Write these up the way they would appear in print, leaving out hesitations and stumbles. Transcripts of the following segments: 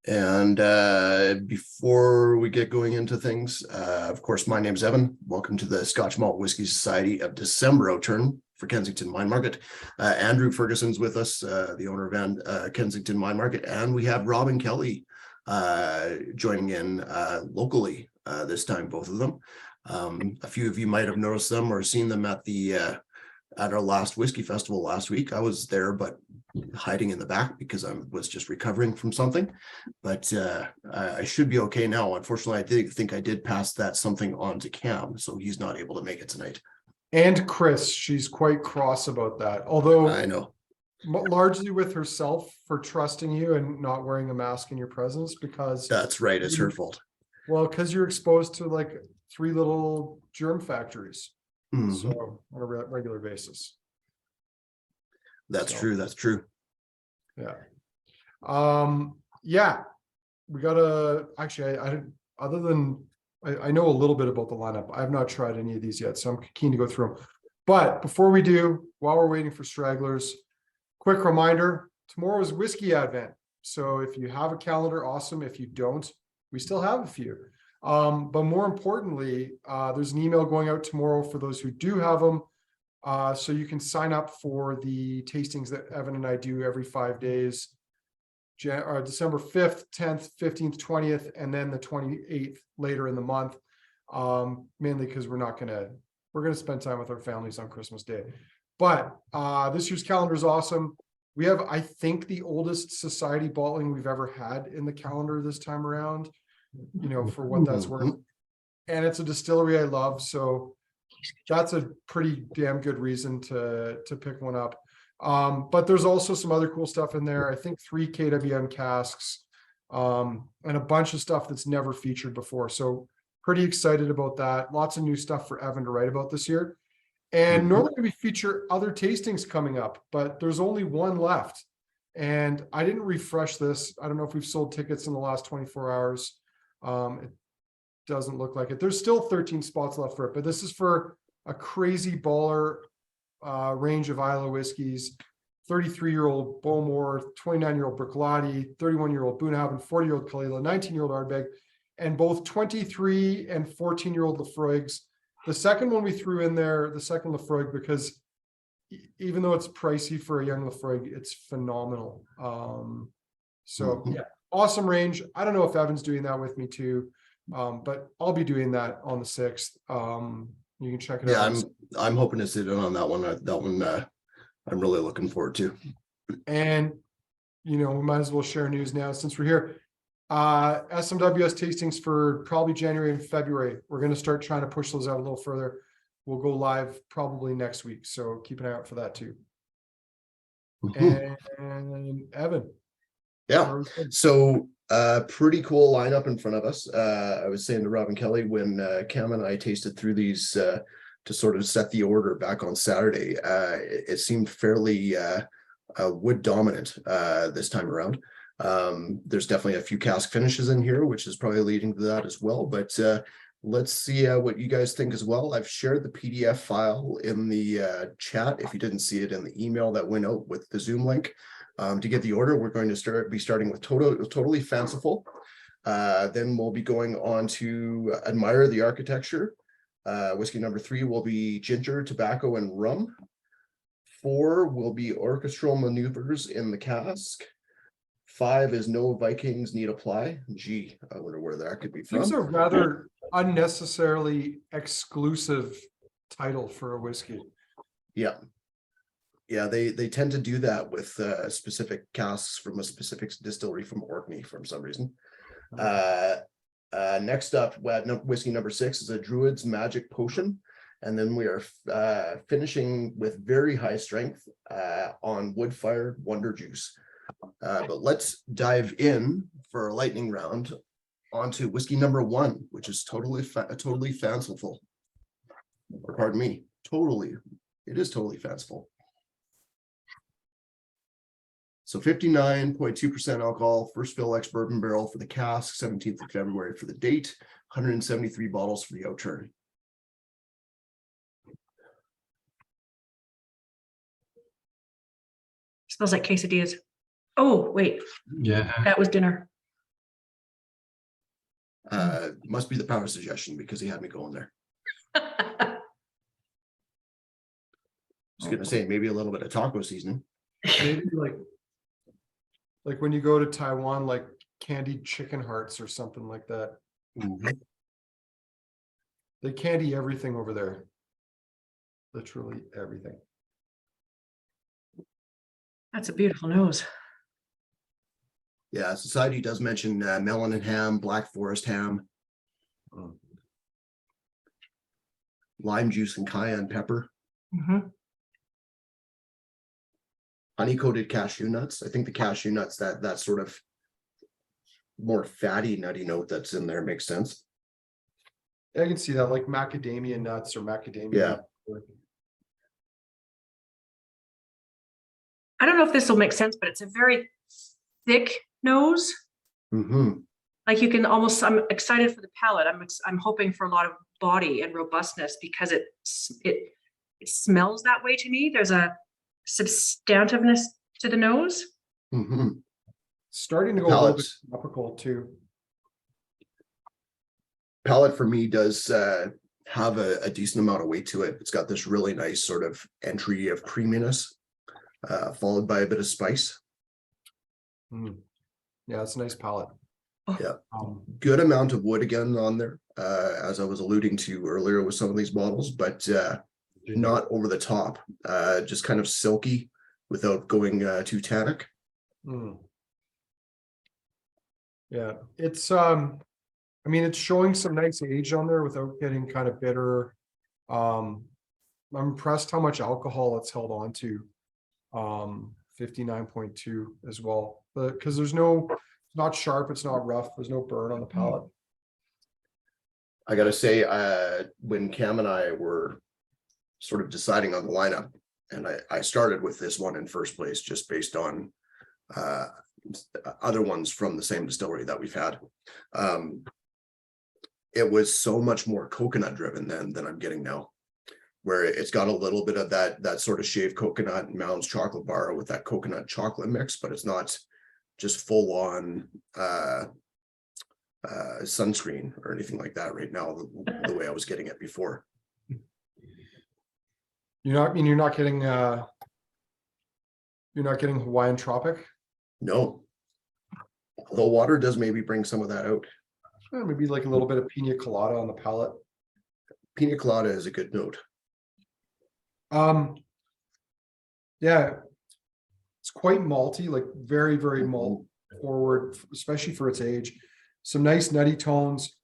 And before we get going into things, of course, my name's Evan. Welcome to the Scotch Malt Whiskey Society of December Outturn for Kensington Wine Market. Andrew Ferguson's with us, the owner of Kensington Wine Market, and we have Rob and Kelly joining in locally this time, both of them. A few of you might have noticed them or seen them at our last whiskey festival last week. I was there, but hiding in the back because I was just recovering from something, but I should be okay now. Unfortunately, I did pass that something on to Cam, so he's not able to make it tonight. And Chris, she's quite cross about that, although I know, largely with herself for trusting you and not wearing a mask in your presence, because that's right, it's her fault. Well, because you're exposed to like 3 little germ factories. So on a regular basis. That's true. Yeah. Yeah, we gotta actually, I know a little bit about the lineup. I've not tried any of these yet, so I'm keen to go through them. But before we do, while we're waiting for stragglers, quick reminder, tomorrow is Whiskey Advent. So if you have a calendar, awesome. If you don't, we still have a few. But more importantly, there's an email going out tomorrow for those who do have them. So you can sign up for the tastings that Evan and I do every 5 days, December 5th, 10th, 15th, 20th, and then the 28th later in the month. Mainly because we're going to spend time with our families on Christmas Day. But this year's calendar is awesome. We have, I think, the oldest society bottling we've ever had in the calendar this time around, for what that's worth. And it's a distillery I love, so that's a pretty damn good reason to pick one up. But there's also some other cool stuff in there. I think 3 KWM casks, and a bunch of stuff that's never featured before. So pretty excited about that. Lots of new stuff for Evan to write about this year. And normally we feature other tastings coming up, but there's only one left. And I didn't refresh this. I don't know if we've sold tickets in the last 24 hours. It doesn't look like it. There's still 13 spots left for it, but this is for a crazy baller range of Islay whiskeys: 33-year-old Bowmore, 29-year-old Bercolotti, 31-year-old Bunnahabhain, 40-year-old Kalila, 19-year-old Ardbeg, and both 23 and 14-year-old Laphroaigs. The second one we threw in there, the second Laphroaig, because even though it's pricey for a young Laphroaig, it's phenomenal. Yeah, awesome range. I don't know if Evan's doing that with me too, but I'll be doing that on the 6th. You can check it out. Yeah, I'm hoping to sit in on that one. I'm really looking forward to. And we might as well share news now since we're here. SMWS tastings for probably January and February. We're going to start trying to push those out a little further. We'll go live probably next week, so keep an eye out for that too. And Evan. Yeah, so pretty cool lineup in front of us. I was saying to Rob and Kelly when Cam and I tasted through these to sort of set the order back on Saturday, it seemed fairly wood dominant this time around. There's definitely a few cask finishes in here, which is probably leading to that as well, but let's see what you guys think as well. I've shared the PDF file in the chat if you didn't see it in the email that went out with the Zoom link. To get the order, we're going to be starting with Totally Fanciful. Then we'll be going on to Admire the Architecture. Whiskey number 3 will be Ginger, Tobacco, and Rum. 4 will be Orchestral Maneuvers in the Cask. 5 is No Vikings Need Apply. Gee, I wonder where that could be from. It's a rather unnecessarily exclusive title for a whiskey. Yeah. Yeah, they tend to do that with specific casks from a specific distillery from Orkney for some reason. Next up, whiskey number 6 is a Druid's Magic Potion. And then we are finishing with very high strength on wood-fired Wonder Juice. But let's dive in for a lightning round onto whiskey number 1, which is totally fanciful. Or pardon me, it is totally fanciful. So 59.2% alcohol, first fill ex-bourbon barrel for the cask, 17th of February for the date, 173 bottles for the Outturn. Smells like quesadillas. Oh, wait. Yeah. That was dinner. Must be the power of suggestion because he had me going there. I was gonna say maybe a little bit of taco seasoning. Maybe like when you go to Taiwan, like candied chicken hearts or something like that. Mhm. They candy everything over there. Literally everything. That's a beautiful nose. Yeah, society does mention melon and ham, black forest ham, lime juice and cayenne pepper, Mhm. honey coated cashew nuts. I think the cashew nuts, that sort of more fatty nutty note that's in there makes sense. I can see that, like macadamia nuts or macadamia. Yeah. nuts. I don't know if this will make sense, but it's a very thick nose. Mm-hmm. Like you can almost, I'm excited for the palate. I'm hoping for a lot of body and robustness because it smells that way to me. There's a substantiveness to the nose. Mm-hmm. Starting to go a little bit Palate, tropical too. palate for me does have a decent amount of weight to it. It's got this really nice sort of entry of creaminess, followed by a bit of spice. Yeah, it's a nice palate. Yeah. Good amount of wood again on there, as I was alluding to earlier with some of these bottles, but not over the top, just kind of silky without going too tannic. Yeah, it's I mean, it's showing some nice age on there without getting kind of bitter. I'm impressed how much alcohol it's held on to. 59.2 as well, because there's no, it's not sharp, it's not rough, there's no burn on the palate. I gotta say, when Cam and I were sort of deciding on the lineup, and I started with this one in first place just based on other ones from the same distillery that we've had. It was so much more coconut driven than I'm getting now, where it's got a little bit of that sort of shaved coconut and Mounds chocolate bar with that coconut chocolate mix, but it's not just full on sunscreen or anything like that right now, the way I was getting it before. You're not getting Hawaiian Tropic? No. Although water does maybe bring some of that out. Maybe like a little bit of pina colada on the palate. Pina colada is a good note. Yeah, it's quite malty, like very, very malt forward, especially for its age. Some nice nutty tones.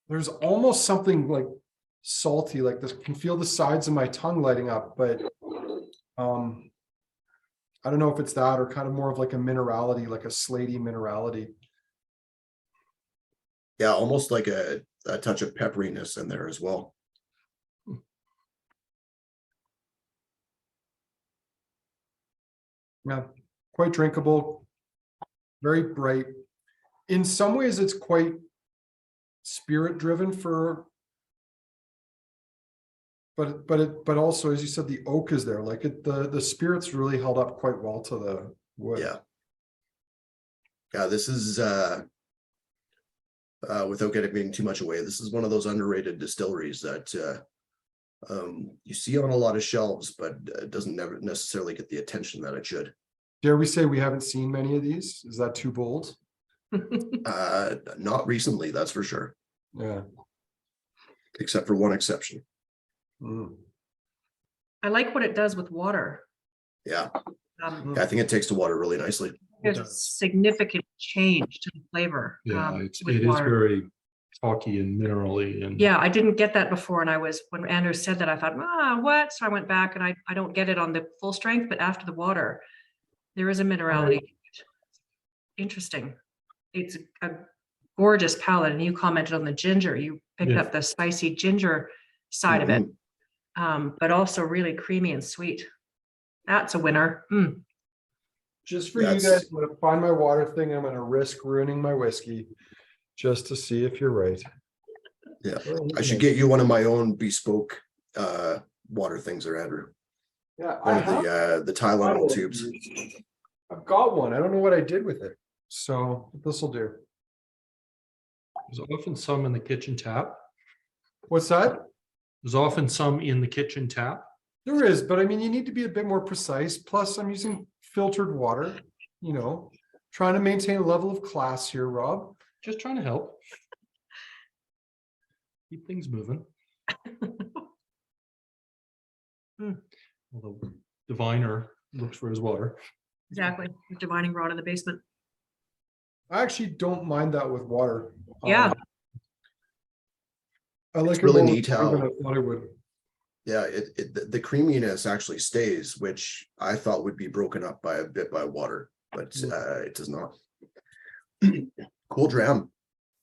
There's almost something like salty, like this, can feel the sides of my tongue lighting up, but I don't know if it's that or kind of more of like a minerality, like a slaty minerality. Yeah, almost like a touch of pepperiness in there as well. Yeah, quite drinkable, very bright. In some ways, it's quite spirit driven but also, as you said, the oak is there. Like the spirits really held up quite well to the wood. Yeah, this is without getting too much away, this is one of those underrated distilleries that you see on a lot of shelves, but it doesn't never necessarily get the attention that it should. Dare we say we haven't seen many of these? Is that too bold? Not recently, that's for sure. Yeah. Except for one exception. I like what it does with water. Yeah. I think it takes the water really nicely. There's a significant change to the flavor. Yeah, it with is water. very chalky and minerally, and Yeah, I didn't get that before, and when Andrew said that, I thought, what? So I went back, and I don't get it on the full strength, but after the water, there is a minerality. Interesting. It's a gorgeous palate, and you commented on the ginger. You picked up the spicy ginger side of it, but also really creamy and sweet. That's a winner. Just for you guys, I'm gonna find my water thing. I'm gonna risk ruining my whiskey just to see if you're right. Yeah, I should get you one of my own bespoke water things there, Andrew. Yeah, One of the Tylenol tubes. I've got one. I don't know what I did with it, so this will do. There's often some in the kitchen tap. What's that? There's often some in the kitchen tap. There is, but I mean, you need to be a bit more precise. Plus, I'm using filtered water, trying to maintain a level of class here, Rob. Just trying to help. Keep things moving. Although diviner looks for his water. Exactly. Divining rod in the basement. I actually don't mind that with water. Yeah. I like It's it really more neat than how- I thought I would. Yeah, the creaminess actually stays, which I thought would be broken up by water, but it does not. Cool dram.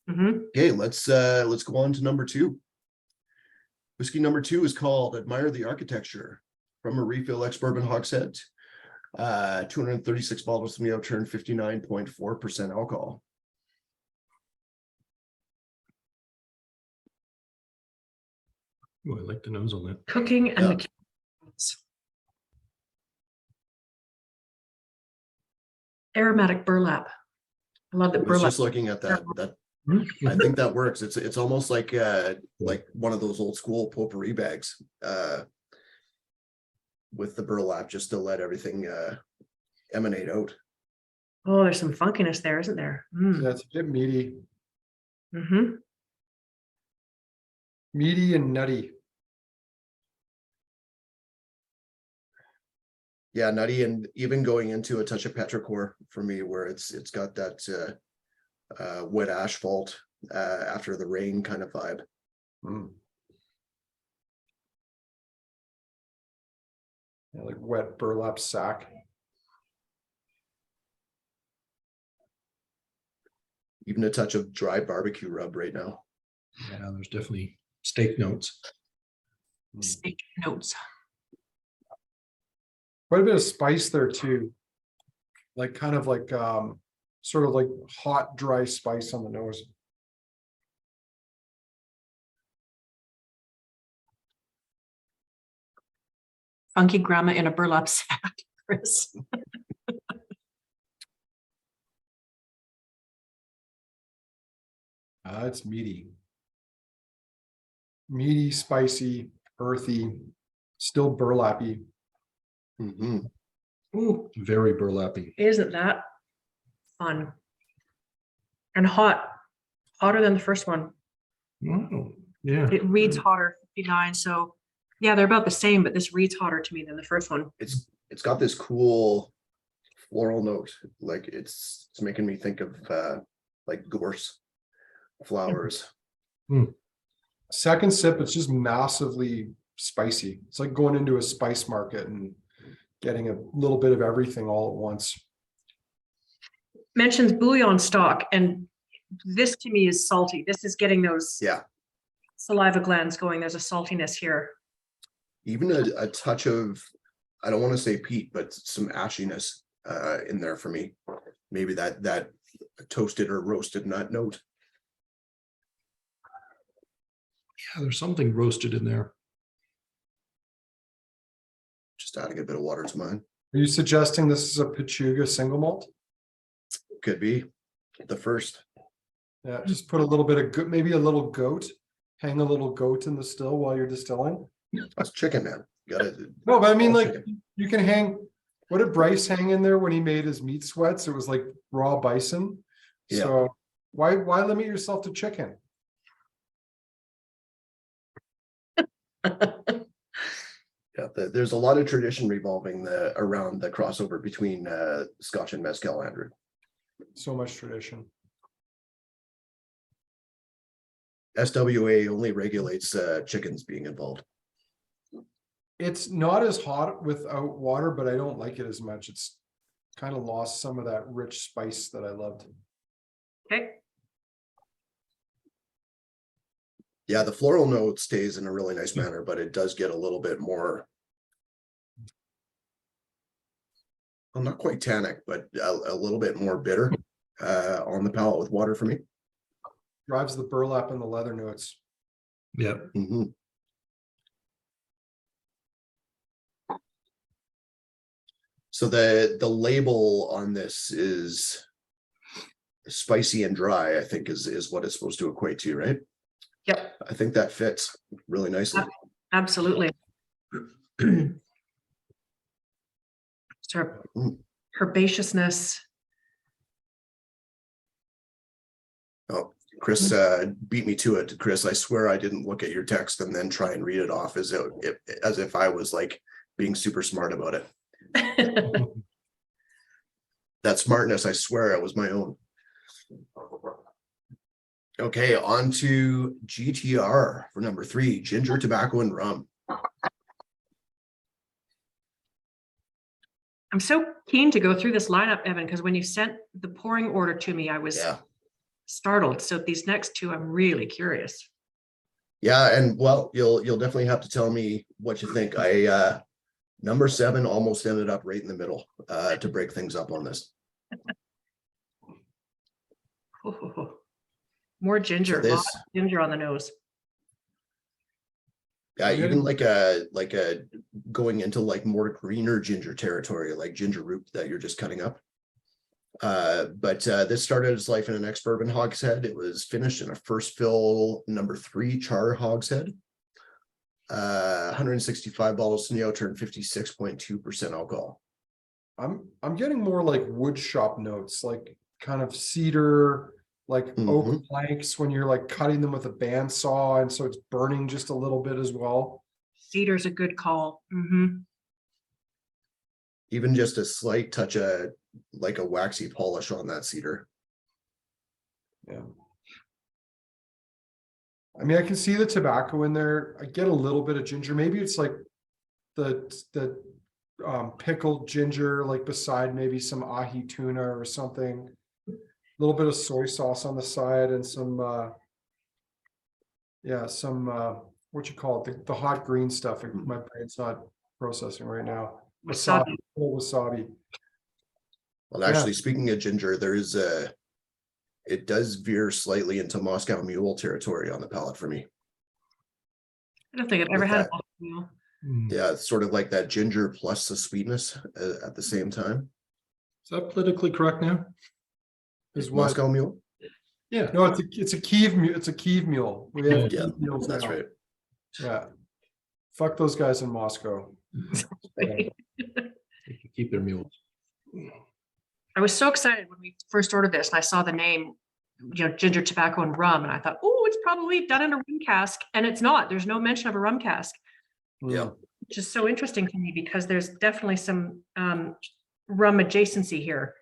Mm-hmm. Okay, let's go on to number 2. Whiskey number 2 is called Admire the Architecture from a refill ex-bourbon hogshead. 236 bottles from the Outturn, 59.4% alcohol. Oh, I like the nose on that. Cooking and Yeah. mechanics. Aromatic burlap. I love I that was burlap. just looking at that. I Mhm. think that works. It's almost like one of those old school potpourri bags with the burlap, just to let everything emanate out. Oh, there's some funkiness there, isn't there? Mm. Yeah, it's a bit meaty, Mm-hmm. meaty and nutty. Yeah, nutty, and even going into a touch of petrichor for me, where it's got that wet asphalt after the rain kind of vibe. Yeah, like wet burlap sack. Even a touch of dry barbecue rub right now. Yeah, there's definitely steak notes. Steak notes. Quite a bit of spice there too. Like kind of like sort of like hot, dry spice on the nose. Funky grandma in a burlap sack, Chris. It's meaty. Meaty, spicy, earthy, still burlappy. Mhm. Ooh, Very burlappy. isn't that fun? And hot. Hotter than the first one. Oh, yeah. It reads hotter, 59. So yeah, they're about the same, but this reads hotter to me than the first one. It's got this cool floral note. Like it's making me think of like gorse flowers. Second sip, it's just massively spicy. It's like going into a spice market and getting a little bit of everything all at once. Mentions bouillon stock, and this to me is salty. This is getting those Yeah, saliva glands going. There's a saltiness here. even a touch of, I don't want to say peat, but some ashiness in there for me. Maybe that toasted or roasted nut note. Yeah, there's something roasted in there. Just adding a bit of water to mine. Are you suggesting this is a Pechuga single malt? Could be the first. Yeah, just put a little bit of maybe a little goat, hang a little goat in the still while you're distilling. That's chicken, man. Gotta. No, but I mean, all like, chicken. you can hang, what did Bryce hang in there when he made his meat sweats? It was like raw bison. Yeah. So why limit yourself to chicken? Yeah, there's a lot of tradition revolving around the crossover between Scotch and mezcal, Andrew. So much tradition. SWA only regulates chickens being involved. It's not as hot without water, but I don't like it as much. It's kind of lost some of that rich spice that I loved. Okay. Yeah, the floral note stays in a really nice manner, but it does get a little bit more, well, not quite tannic, but a little bit more bitter on the palate with water for me. Drives the burlap and the leather notes. Yeah. Mhm. So the label on this is spicy and dry, I think is what it's supposed to equate to, right? Yep, I think that fits really nicely. absolutely. So herbaceousness. Oh, Chris beat me to it. Chris, I swear I didn't look at your text and then try and read it off as if I was like being super smart about it. That smartness, I swear it was my own. Okay, on to GTR for number 3, ginger, tobacco, and rum. I'm so keen to go through this lineup, Evan, because when you sent the pouring order to me, I was startled. So these next two, I'm really curious. Yeah, and well, you'll definitely have to tell me what you think. I number 7 almost ended up right in the middle to break things up on this. More ginger, So lots of ginger on the nose. Yeah, even like a going into like more greener ginger territory, like ginger root that you're just cutting up. But this started its life in an ex-bourbon hogshead. It was finished in a first fill number 3 char hogshead. 165 bottles in the Outturn, 56.2% alcohol. I'm getting more like wood shop notes, like kind of cedar, like oak planks when you're like cutting them with a bandsaw, and so it's burning just a little bit as well. Cedar's a good call. Even just a slight touch of like a waxy polish on that cedar. Yeah. I mean, I can see the tobacco in there. I get a little bit of ginger. Maybe it's like the pickled ginger, like beside maybe some ahi tuna or something. A little bit of soy sauce on the side and some what you call it, the hot green stuff. My brain's not processing right now. Wasabi. Wasabi. Well, actually, speaking of ginger, there is it does veer slightly into Moscow Mule territory on the palate for me. I don't think I've ever had a Moscow. Yeah, it's sort of like that ginger plus the sweetness at the same time. Is that politically correct now? Is what? Moscow Mule? Yeah. No, it's a Kiev mule. It's a Kiev mule. We have Yeah, Kiev mules that's now. right. Yeah. Fuck those guys in Moscow. They can keep their mules. I was so excited when we first ordered this and I saw the name, ginger, tobacco, and rum. And I thought, oh, it's probably done in a rum cask. And it's not. There's no mention of a rum cask. Yeah. Which is so interesting to me because there's definitely some rum adjacency here.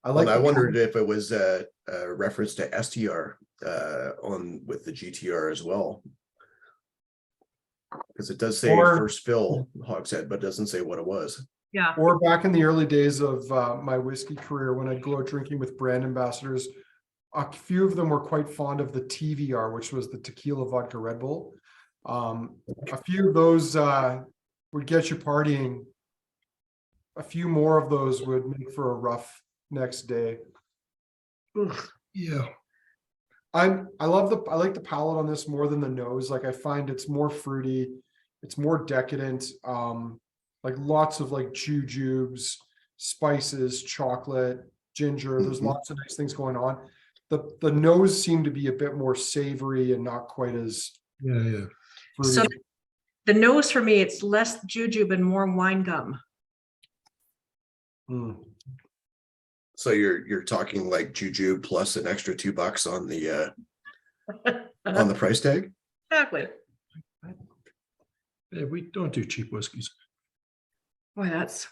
I like. I wondered if it was a reference to STR on with the GTR as well. Because it does say first fill hogshead, but doesn't say what it was. Yeah. Or back in the early days of my whiskey career, when I'd go out drinking with brand ambassadors, a few of them were quite fond of the TVR, which was the tequila vodka Red Bull. A few of those would get you partying. A few more of those would make for a rough next day. Yeah. I like the palate on this more than the nose. Like I find it's more fruity, it's more decadent. Like lots of like jujubes, spices, chocolate, ginger. There's lots of nice things going on. The nose seemed to be a bit more savory and not quite as fruity. So the nose for me, it's less jujube and more wine gum. So you're talking like jujube plus an extra $2 on the price tag? Exactly. Yeah, we don't do cheap whiskeys. Boy, that's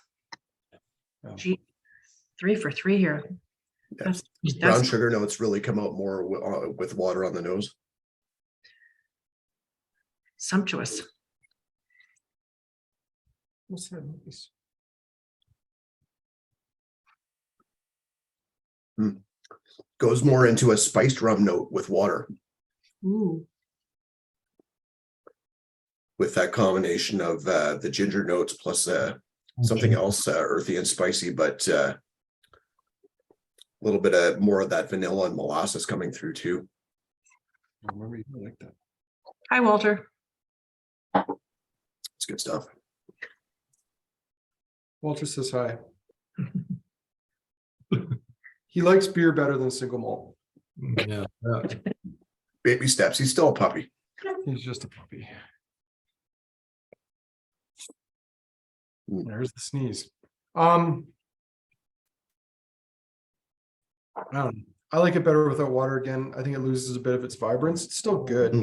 3 for 3 here. Yeah. Brown sugar notes really come out more with water on the nose. Sumptuous. What's that nice? Goes more into a spiced rum note with water. Ooh. With that combination of the ginger notes plus something else earthy and spicy, but a little bit of more of that vanilla and molasses coming through too. I remember you like that. Hi, Walter. It's good stuff. Walter says hi. he likes beer better than single malt. Yeah, yeah. Baby steps. He's still a puppy. He's just a puppy. Mm. There's the sneeze. I don't know. I like it better without water again. I think it loses a bit of its vibrance. It's still good.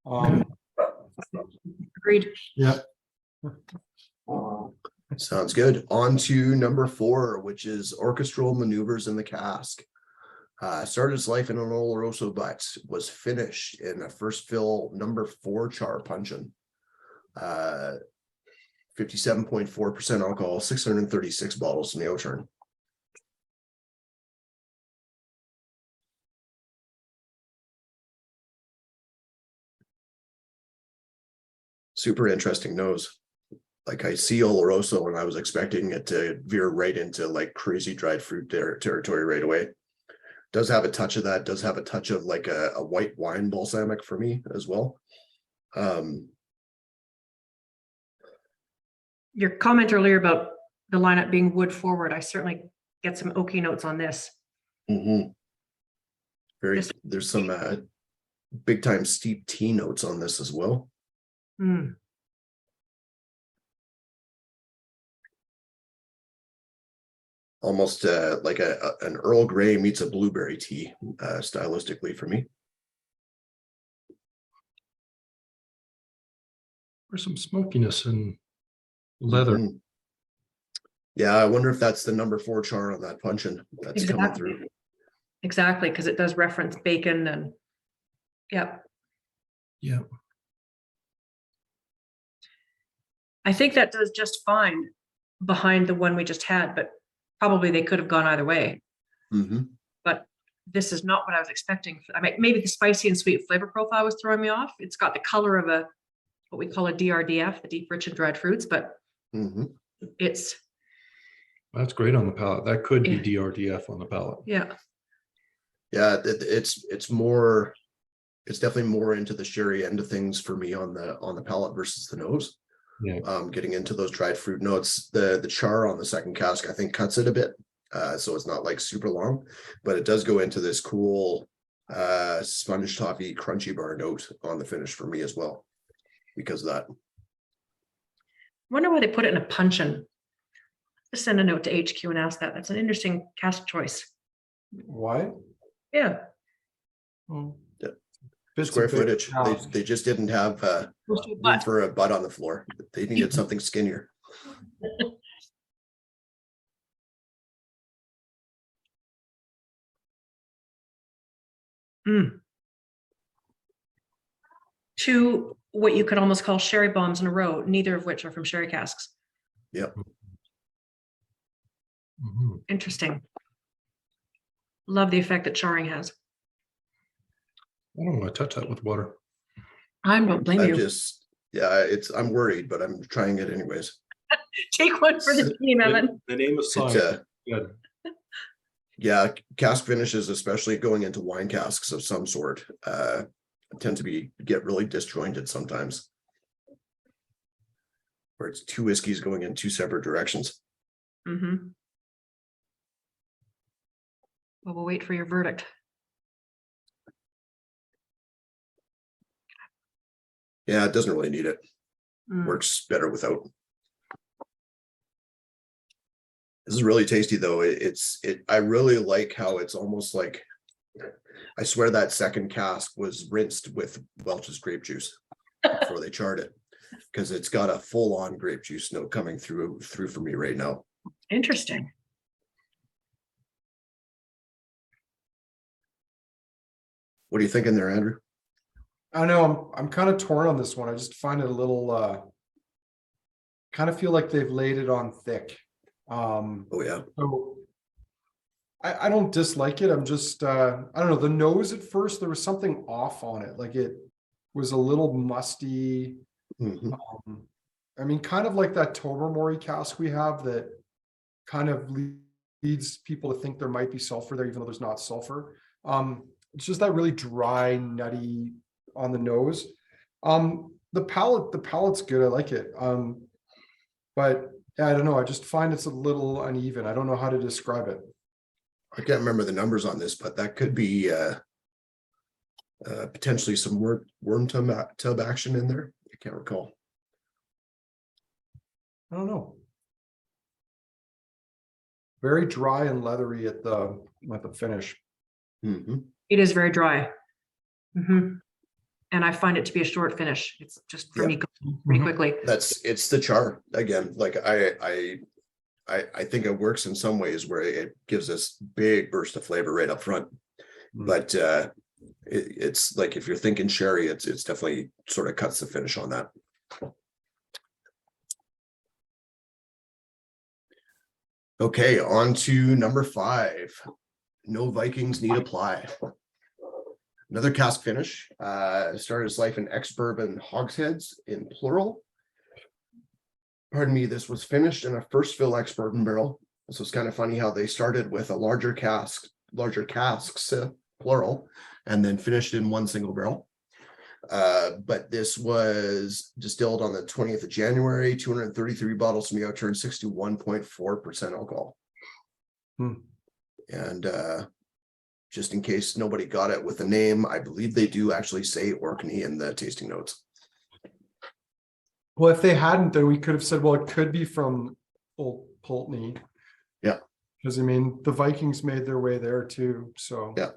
Mhm. Agreed. Yeah. Sounds good. On to number 4, which is orchestral maneuvers in the cask. Started its life in an Oloroso, but was finished in a first fill number 4 char puncheon. 57.4% alcohol, 636 bottles in the Outturn. Super interesting nose. Like I see Oloroso and I was expecting it to veer right into like crazy dried fruit territory right away. Does have a touch of that, does have a touch of like a white wine balsamic for me as well. Your comment earlier about the lineup being wood forward, I certainly get some oaky notes on this. Very, there's some big time steep tea notes on this as well. Mm. Almost like an Earl Grey meets a blueberry tea stylistically for me. There's some smokiness and leather. Yeah, I wonder if that's the number 4 char on that puncheon that's coming through. Exactly, because it does reference bacon and yeah. I think that does just fine behind the one we just had, but probably they could have gone either way. But this is not what I was expecting. I mean, maybe the spicy and sweet flavor profile was throwing me off. It's got the color of a what we call a DRDF, the deep rich and dried fruits, but it's That's great on the palate. That could be DRDF on the palate. yeah. It's more, it's definitely more into the sherry end of things for me on the palate versus the nose. Yeah. Getting into those dried fruit notes. The char on the second cask I think cuts it a bit, so it's not like super long, but it does go into this cool sponge toffee crunchy bar note on the finish for me as well because of that. Wonder why they put it in a puncheon. Just send a note to HQ and ask that. That's an interesting cask choice. Why? Yeah. Square footage. They just didn't have room for a butt on the floor. They needed something skinnier. Two what you could almost call sherry bombs in a row, neither of which are from sherry casks. Yep. Interesting. Love the effect that charring has. I don't want to touch that with water. I don't blame you. I'm worried, but I'm trying it anyways. Take one for the team, Evan. The name of science. Good. Yeah, cask finishes, especially going into wine casks of some sort, tend to get really disjointed sometimes. Where it's 2 whiskeys going in 2 separate directions. Well, we'll wait for your verdict. Yeah, it doesn't really need it. Works better without. This is really tasty though. I really like how it's almost like, I swear that second cask was rinsed with Welch's grape juice before they charred it, because it's got a full-on grape juice note coming through for me right now. Interesting. What are you thinking there, Andrew? I know I'm kind of torn on this one. I just find it a little kind of feel like they've laid it on thick. Oh yeah. So I don't dislike it. I'm just I don't know, the nose at first there was something off on it. Like it was a little musty. I mean, kind of like that Tobermory cask we have that kind of leads people to think there might be sulfur there, even though there's not sulfur. It's just that really dry, nutty on the nose. The palate's good. I like it. But yeah, I don't know. I just find it's a little uneven. I don't know how to describe it. I can't remember the numbers on this, but that could be potentially some worm tub action in there. I can't recall. I don't know. Very dry and leathery at the finish. Mhm. It is very dry. Mhm. And I find it to be a short finish. It's just for Yeah. me pretty Mhm. quickly. It's the char again. Like I think it works in some ways where it gives us big burst of flavor right up front. Mm. But it's like if you're thinking sherry, it's definitely sort of cuts the finish on that. Okay, on to number 5. No Vikings need apply. Another cask finish. Started its life in ex-bourbon hogsheads in plural. Pardon me, this was finished in a first fill ex-bourbon barrel. So it's kind of funny how they started with a larger casks, plural, and then finished in one single barrel. But this was distilled on the 20th of January, 233 bottles from the Outturn, 61.4% alcohol. And just in case nobody got it with the name, I believe they do actually say Orkney in the tasting notes. Well, if they hadn't, then we could have said, well, it could be from Old Pulteney. Yeah. Because I mean, the Vikings made their way there too, so. Yeah.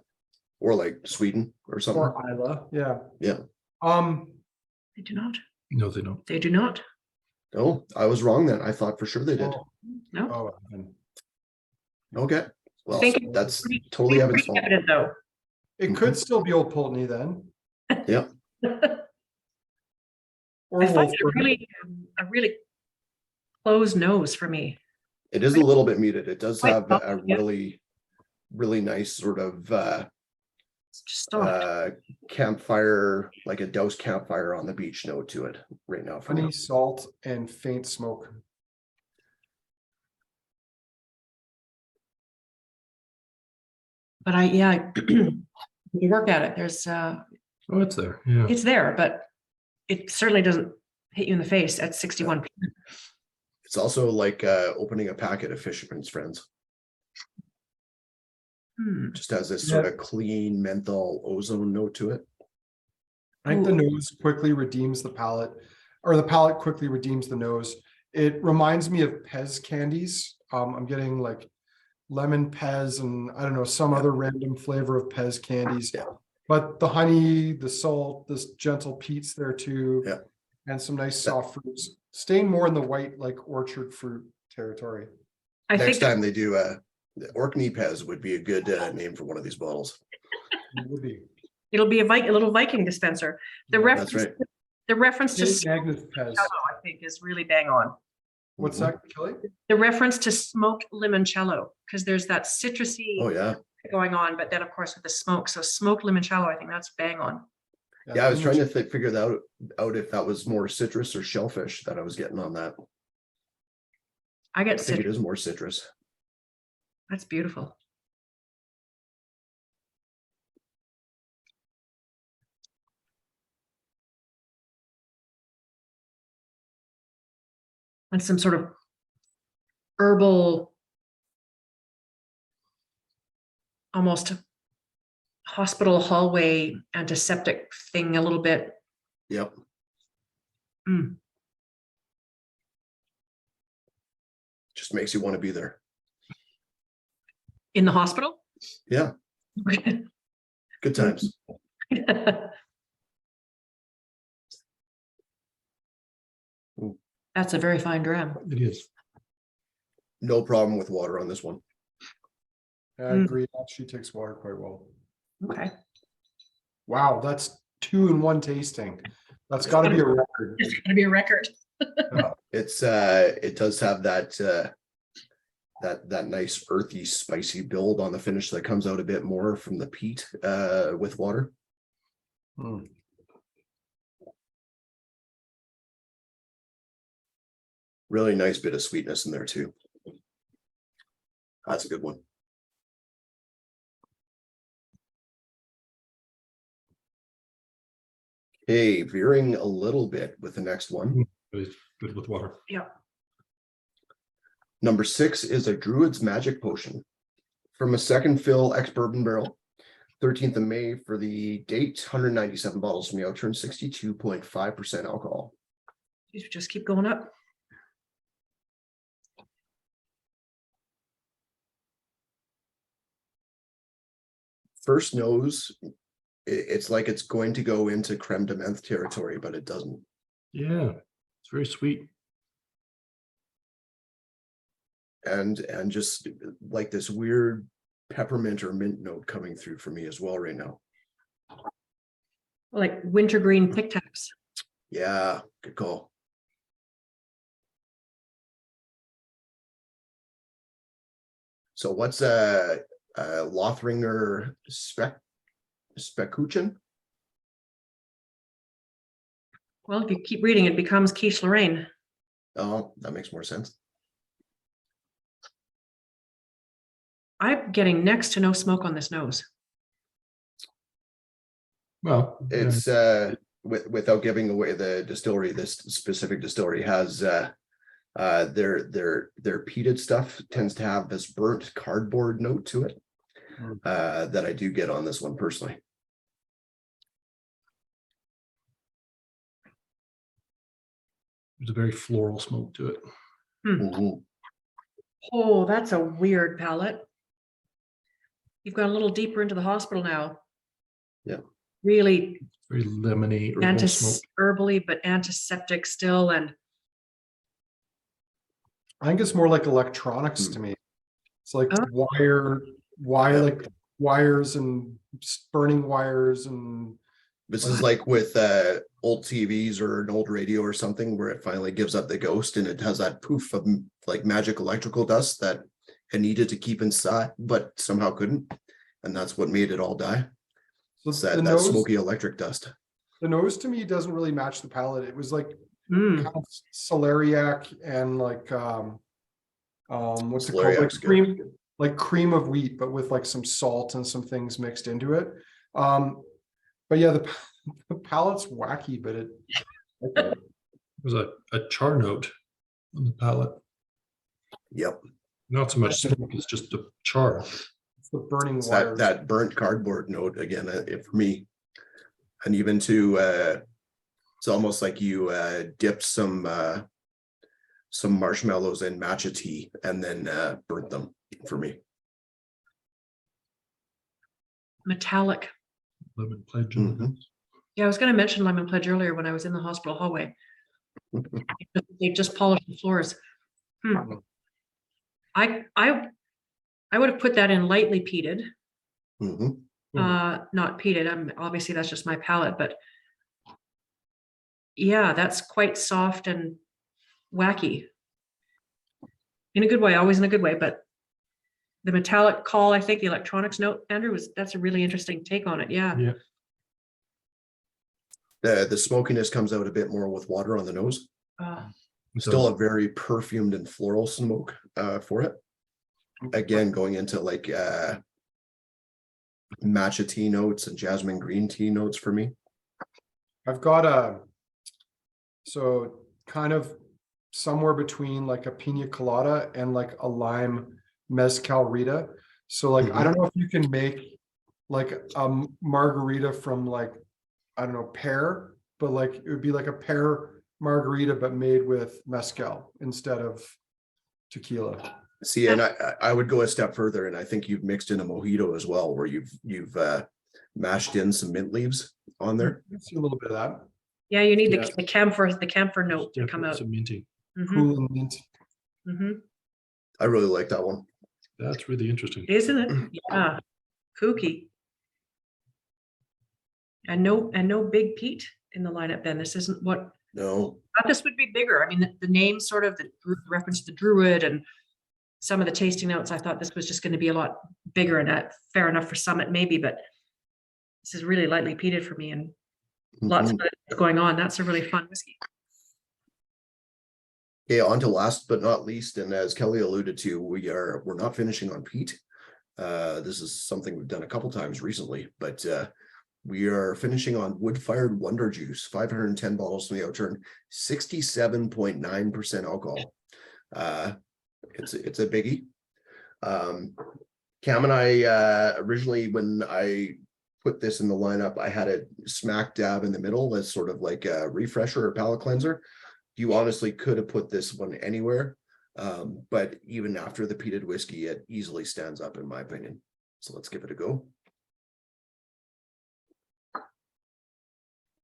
Or like Sweden or something. Or Isla, yeah. Yeah. They do not. No, they don't. They do not. No, I was wrong then. I thought for sure they did. No. Oh, and Okay. Well, Think- that's Pretty- totally Evan's pretty fault. evident, though. it could still be Old Pulteney then. Yeah. Or I find it Wolfburg. a really closed nose for me. It is a little bit muted. It does Quite have soft, a yeah. really nice sort of It's just soft. campfire, like a douse campfire on the beach note to it right now. For Honey, me. salt, and faint smoke. But you work at it. There's Oh, it's there. Yeah. it's there, but it certainly doesn't hit you in the face at 61. It's also like opening a packet of Fisherman's Friends. Just has this sort of clean menthol ozone note to it. I think the Ooh. nose quickly redeems the palate, or the palate quickly redeems the nose. It reminds me of Pez candies. I'm getting like lemon Pez and I don't know, some other random flavor of Pez candies. Yeah. But the honey, the salt, this gentle peats there too. Yeah. And some nice soft fruits. Staying more in the white, like orchard fruit territory. I Next think time they do the Orkney Pez would be a good name for one of these bottles. It would be. it'll be a little Viking dispenser. The Yeah, reference, right. the reference to Saint Magnus Pez. I think is really bang on. What's that, Kelly? The reference to smoked limoncello, because there's that citrusy Oh yeah. going on, but then of course with the smoke. So smoked limoncello, I think that's bang on. Yeah, I was trying to figure that out if that was more citrus or shellfish that I was getting on that. I get I think it citrus. is more citrus. That's beautiful. And some sort of herbal, almost hospital hallway antiseptic thing a little bit. Yep. Mm. Just makes you want to be there. In the hospital? Yeah. Good times. That's a very fine dram. It is. No problem with water on this one. I agree. It actually takes water quite well. Okay. Wow, that's 2 in 1 tasting. That's got to be a record. It's gonna be a record. It's it does have that that nice earthy spicy build on the finish that comes out a bit more from the peat with water. Mm. Really nice bit of sweetness in there too. That's a good one. Okay, veering a little bit with the next one. But it's good with water. Yeah. Number 6 is a Druid's Magic Potion. from a second fill ex-bourbon barrel, 13th of May for the date, 197 bottles from the Outturn, 62.5% alcohol. These just keep going up. First nose, it's like it's going to go into creme de menthe territory, but it doesn't. Yeah, it's very sweet. And just like this weird peppermint or mint note coming through for me as well right now. Like wintergreen Tic Tacs. Yeah, good call. So what's Lothringer Spekuchen? Well, if you keep reading, it becomes Quiche Lorraine. Oh, that makes more sense. I'm getting next to no smoke on this nose. Well, It's without giving away the distillery, this specific distillery has their peated stuff tends to have this burnt cardboard note to it that I do get on this one personally. there's a very floral smoke to it. Mhm. Oh, that's a weird palate. You've got a little deeper into the hospital now. Yeah. Really Very lemony herbal smoke. herbally, but antiseptic still. And I think it's more like electronics to me. It's like Oh. Yeah. like wires and burning wires and This is like with old TVs or an old radio or something where it finally gives up the ghost and it has that poof of like magic electrical dust that it needed to keep inside, but somehow couldn't. And that's what made it all die. so It's the that nose. smoky electric dust. The nose to me doesn't really match the palate. It was like mm, kind of celeriac and like what's it called? Like Celeriac's good. cream of wheat, but with like some salt and some things mixed into it. But yeah, the palate's wacky, but There's a char note on the palate. Yep. Not so much smoke, it's just the char. it's the burning It's wires. that burnt cardboard note again for me. And even to it's almost like you dipped some marshmallows in matcha tea and then burnt them for me. metallic. Lemon pledge. Mhm. Yeah, I was going to mention lemon pledge earlier when I was in the hospital hallway. They just polished the floors. I would have put that in lightly peated, Mhm. not peated. Obviously that's just my palate, but yeah, that's quite soft and wacky in a good way, always in a good way. But the metallic call, I think the electronics note, Andrew, that's a really interesting take on it. Yeah. Yeah. The smokiness comes out a bit more with water on the nose. Still a very perfumed and floral smoke for it. Again, going into like matcha tea notes and jasmine green tea notes for me. I've got so kind of somewhere between like a pina colada and like a lime mezcal rita. So like I don't know if you can make like a margarita from like, I don't know, pear, but like it would be like a pear margarita but made with mezcal instead of tequila. See, and I would go a step further, and I think you've mixed in a mojito as well, where you've mashed in some mint leaves on there. You can see a little bit of that. Yeah, you need Yeah. the camphor note to come out. Some minty. Mhm, Cool and mint. mhm. I really like that one. That's really interesting. Isn't it? Yeah. Kooky. And no big peat in the lineup, Ben. This isn't what No, I thought this would be bigger. I mean, the name sort of the reference to the Druid and some of the tasting notes, I thought this was just going to be a lot bigger, and fair enough for Summit maybe, but this is really lightly peated for me and lots of it going on. That's a really fun whiskey. Okay, on to last but not least, and as Kelly alluded to, we're not finishing on peat. This is something we've done a couple times recently, but we are finishing on wood-fired Wonder Juice, 510 bottles from the Outturn, 67.9% alcohol. It's a biggie. Cam and I, originally when I put this in the lineup, I had it smack dab in the middle as sort of like a refresher or palate cleanser. You honestly could have put this one anywhere. But even after the peated whiskey, it easily stands up in my opinion. So let's give it a go.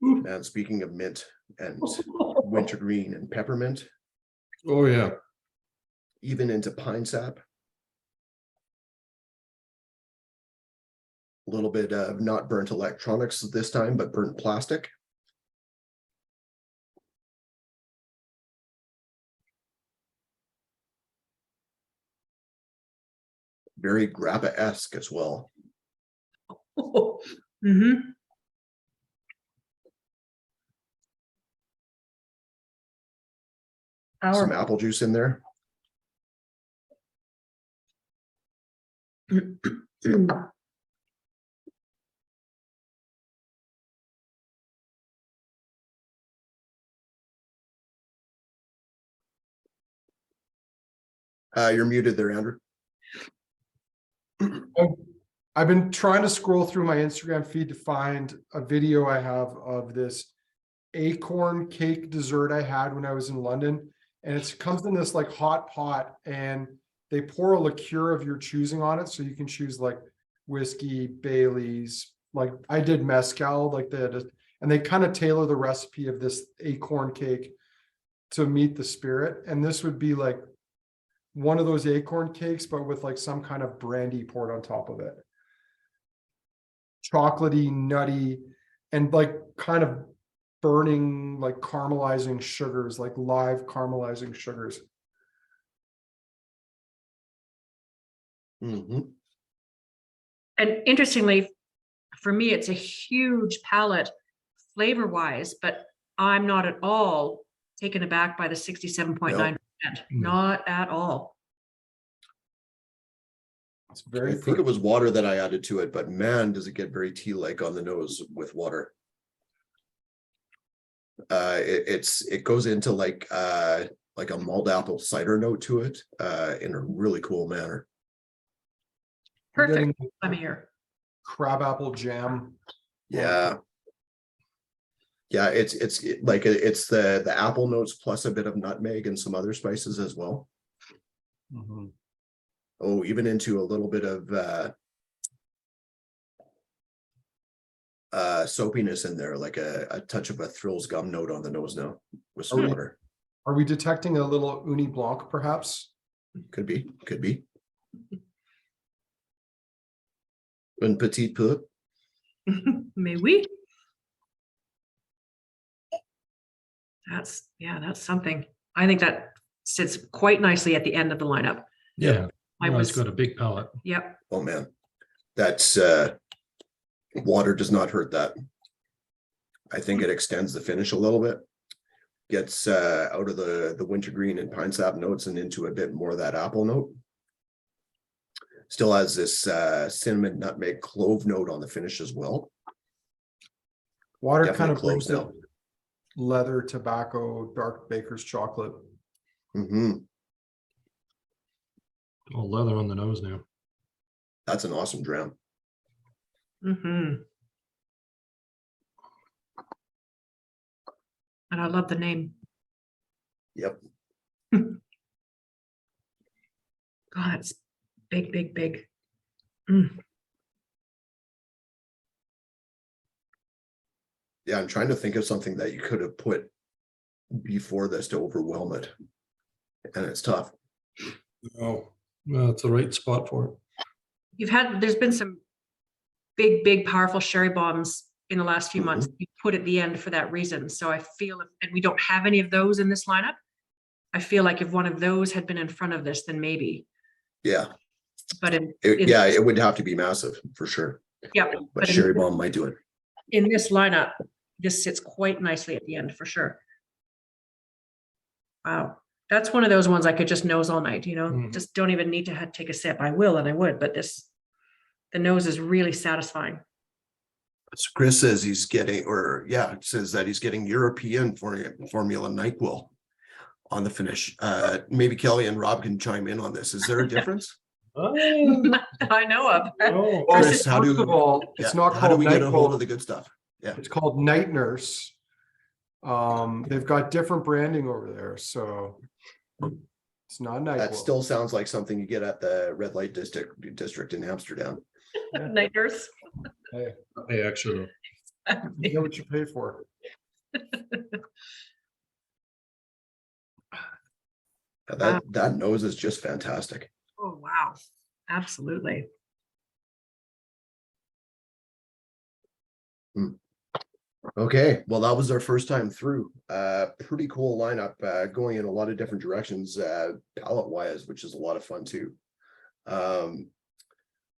And speaking of mint and wintergreen and peppermint, Oh, yeah. even into pine sap. A little bit of not burnt electronics this time, but burnt plastic. Very grappa-esque as well. Mm-hmm. Some apple juice in there. You're muted there, Andrew. I've been trying to scroll through my Instagram feed to find a video I have of this acorn cake dessert I had when I was in London. And it comes in this like hot pot and they pour a liqueur of your choosing on it. So you can choose like whiskey, Bailey's, like I did mezcal, like that. And they kind of tailor the recipe of this acorn cake to meet the spirit. And this would be like one of those acorn cakes, but with like some kind of brandy poured on top of it. Chocolatey, nutty, and like kind of burning, like caramelizing sugars, like live caramelizing sugars. Mm-hmm. And interestingly, for me, it's a huge palette flavor wise, but I'm not at all taken aback by the 67.9%. Not at all. It's very I think it was water that I added to it, but man, does it get very tea-like on the nose with water. It goes into like a mulled apple cider note to it, in a really cool manner. Perfect time of year. Crabapple jam. Yeah. Yeah, it's the apple notes plus a bit of nutmeg and some other spices as well. Mm-hmm. Oh, even into a little bit of soapiness in there, like a touch of a Thrills gum note on the nose now with some water. Are we detecting a little Uni Blanc perhaps? Could be. Un petit peu. May we? That's something. I think that sits quite nicely at the end of the lineup. Yeah. I It's got a big palate. Yep. Oh man, that's water does not hurt that. I think it extends the finish a little bit, gets out of the wintergreen and pine sap notes and into a bit more of that apple note. Still has this cinnamon, nutmeg, clove note on the finish as well. Water Definitely kind of cloves brings now. it leather, tobacco, dark baker's chocolate. Mm-hmm. All leather on the nose now. That's an awesome dram. Mm-hmm. And I love the name. Yep. God, it's big, big, big. Mm. Yeah, I'm trying to think of something that you could have put before this to overwhelm it, and it's tough. Oh, well, it's the right spot for it. There's been some big, big, powerful sherry bombs in the last few months. You put at the end for that reason. So I feel, and we don't have any of those in this lineup. I feel like if one of those had been in front of this, then maybe. Yeah. But it would have to be massive for sure. Yeah. But sherry bomb might do it. In this lineup, this sits quite nicely at the end for sure. Wow. That's one of those ones I could just nose all night, just don't even need to take a sip. I will, and I would, but the nose is really satisfying. So Chris says he's getting, says that he's getting European Formula NyQuil on the finish. Maybe Kelly and Rob can chime in on this. Is there a difference? that I know of. Oh, Chris, Chris, how First do of all, it's yeah, not how do called we get Night a hold of Boat. the good stuff? Yeah. It's called Night Nurse. They've got different branding over there, so it's not Night That Boat. still sounds like something you get at the red light district in Amsterdam. Night nurse. Hey, hey, actually, you get what you pay for. That nose is just fantastic. Oh, wow. Absolutely. Okay, well, that was our first time through. Pretty cool lineup, going in a lot of different directions, palette wise, which is a lot of fun too.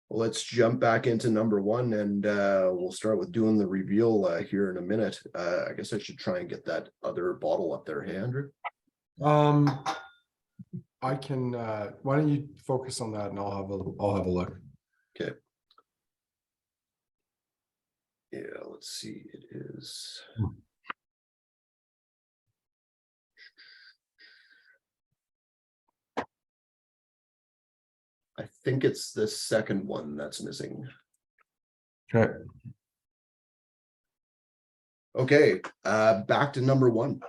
Let's jump back into number one, and we'll start with doing the reveal here in a minute. I guess I should try and get that other bottle up there. Hey, Andrew. I can. Why don't you focus on that, and I'll have a look. Okay. Yeah, let's see. It is. I think it's the second one that's missing. Okay. Evan, Back to number one.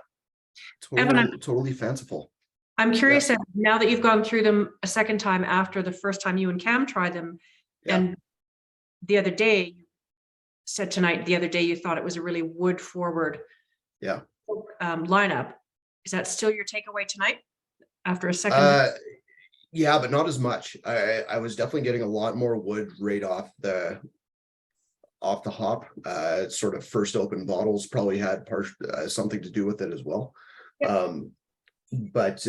Totally fanciful. I'm curious, now that you've gone through them a second time after the first time you and Cam tried them, Yeah. and the other day, you said tonight, the other day you thought it was a really wood forward lineup. Is that still your takeaway tonight after a second? Yeah, but not as much. I was definitely getting a lot more wood right off the hop. Sort of first open bottles probably had something to do with it as well. Yep. But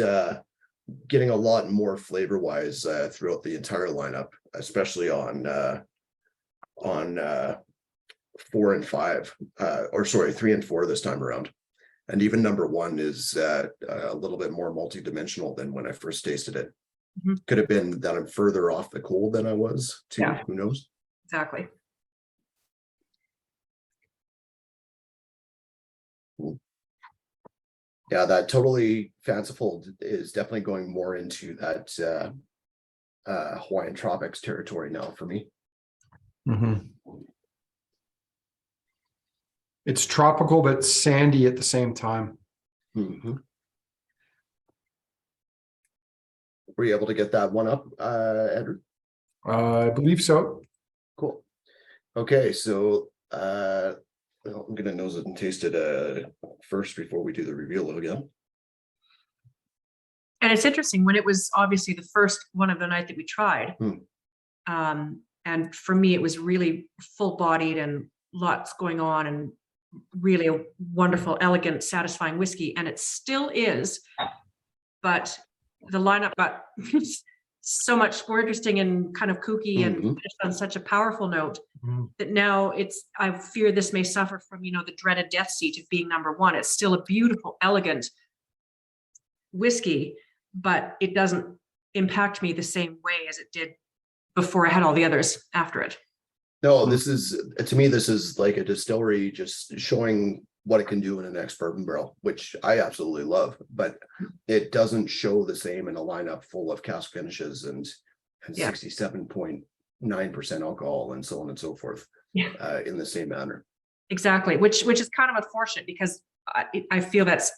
getting a lot more flavor wise throughout the entire lineup, especially on 4 and 5, or sorry, 3 and 4 this time around. And even number one is a little bit more multi-dimensional than when I first tasted it. Mm-hmm. Could have been that I'm further off the cold than I was too. Yeah. Who knows? Exactly. Yeah, that totally fanciful is definitely going more into that Hawaiian tropics territory now for me. Mm-hmm. It's tropical but sandy at the same time. Mm-hmm. Were you able to get that one up, Andrew? I believe so. Cool. Okay, so well, I'm gonna nose it and taste it first before we do the reveal again. And it's interesting when it was obviously the first one of the night that we tried. And for me, it was really full bodied and lots going on and really a wonderful, elegant, satisfying whiskey. And it still is, but the lineup got so much more interesting and kind of kooky and finished on such a powerful note that now I fear this may suffer from, the dreaded death seat of being number one. It's still a beautiful, elegant whiskey, but it doesn't impact me the same way as it did before I had all the others after it. No, this is, to me, this is like a distillery just showing what it can do in an ex bourbon barrel, which I absolutely love, but it doesn't show the same in a lineup full of cask finishes and 67.9% alcohol and so on and so forth in the same manner. Exactly, which is kind of unfortunate because I feel that's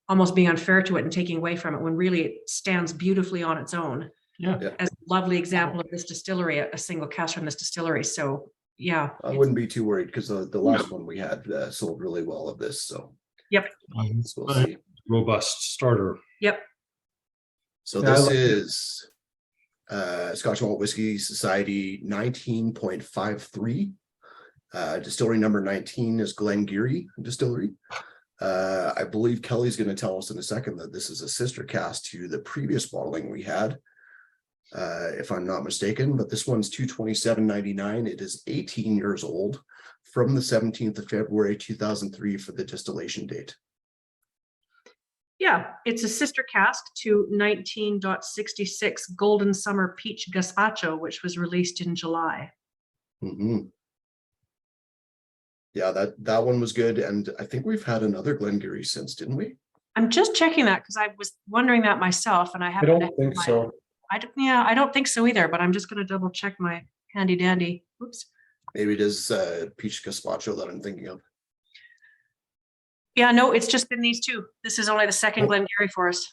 almost being unfair to it and taking away from it when really it stands beautifully on its own. Yeah. As a lovely example of this distillery, a single cask from this distillery. So yeah. I wouldn't be too worried because the last one we had sold really well of this. So yep. So we'll see. Robust starter. Yep. So this is Scotch Malt Whiskey Society 19.53. Distillery number 19 is Glengarry Distillery. I believe Kelly's going to tell us in a second that this is a sister cask to the previous bottling we had, if I'm not mistaken, but this one's 227.99. It is 18 years old from the 17th of February 2003 for the distillation date. Yeah, it's a sister cask to 19.66 Golden Summer Peach Gazpacho, which was released in July. Yeah, that one was good, and I think we've had another Glengarry since, didn't we? I'm just checking that because I was wondering that myself, and I I haven't. don't think so. I don't think so either, but I'm just gonna double check my handy dandy. Oops. Maybe it is peach gazpacho that I'm thinking of. Yeah, no, it's just been these two. This is only the second Oh. Glengarry for us.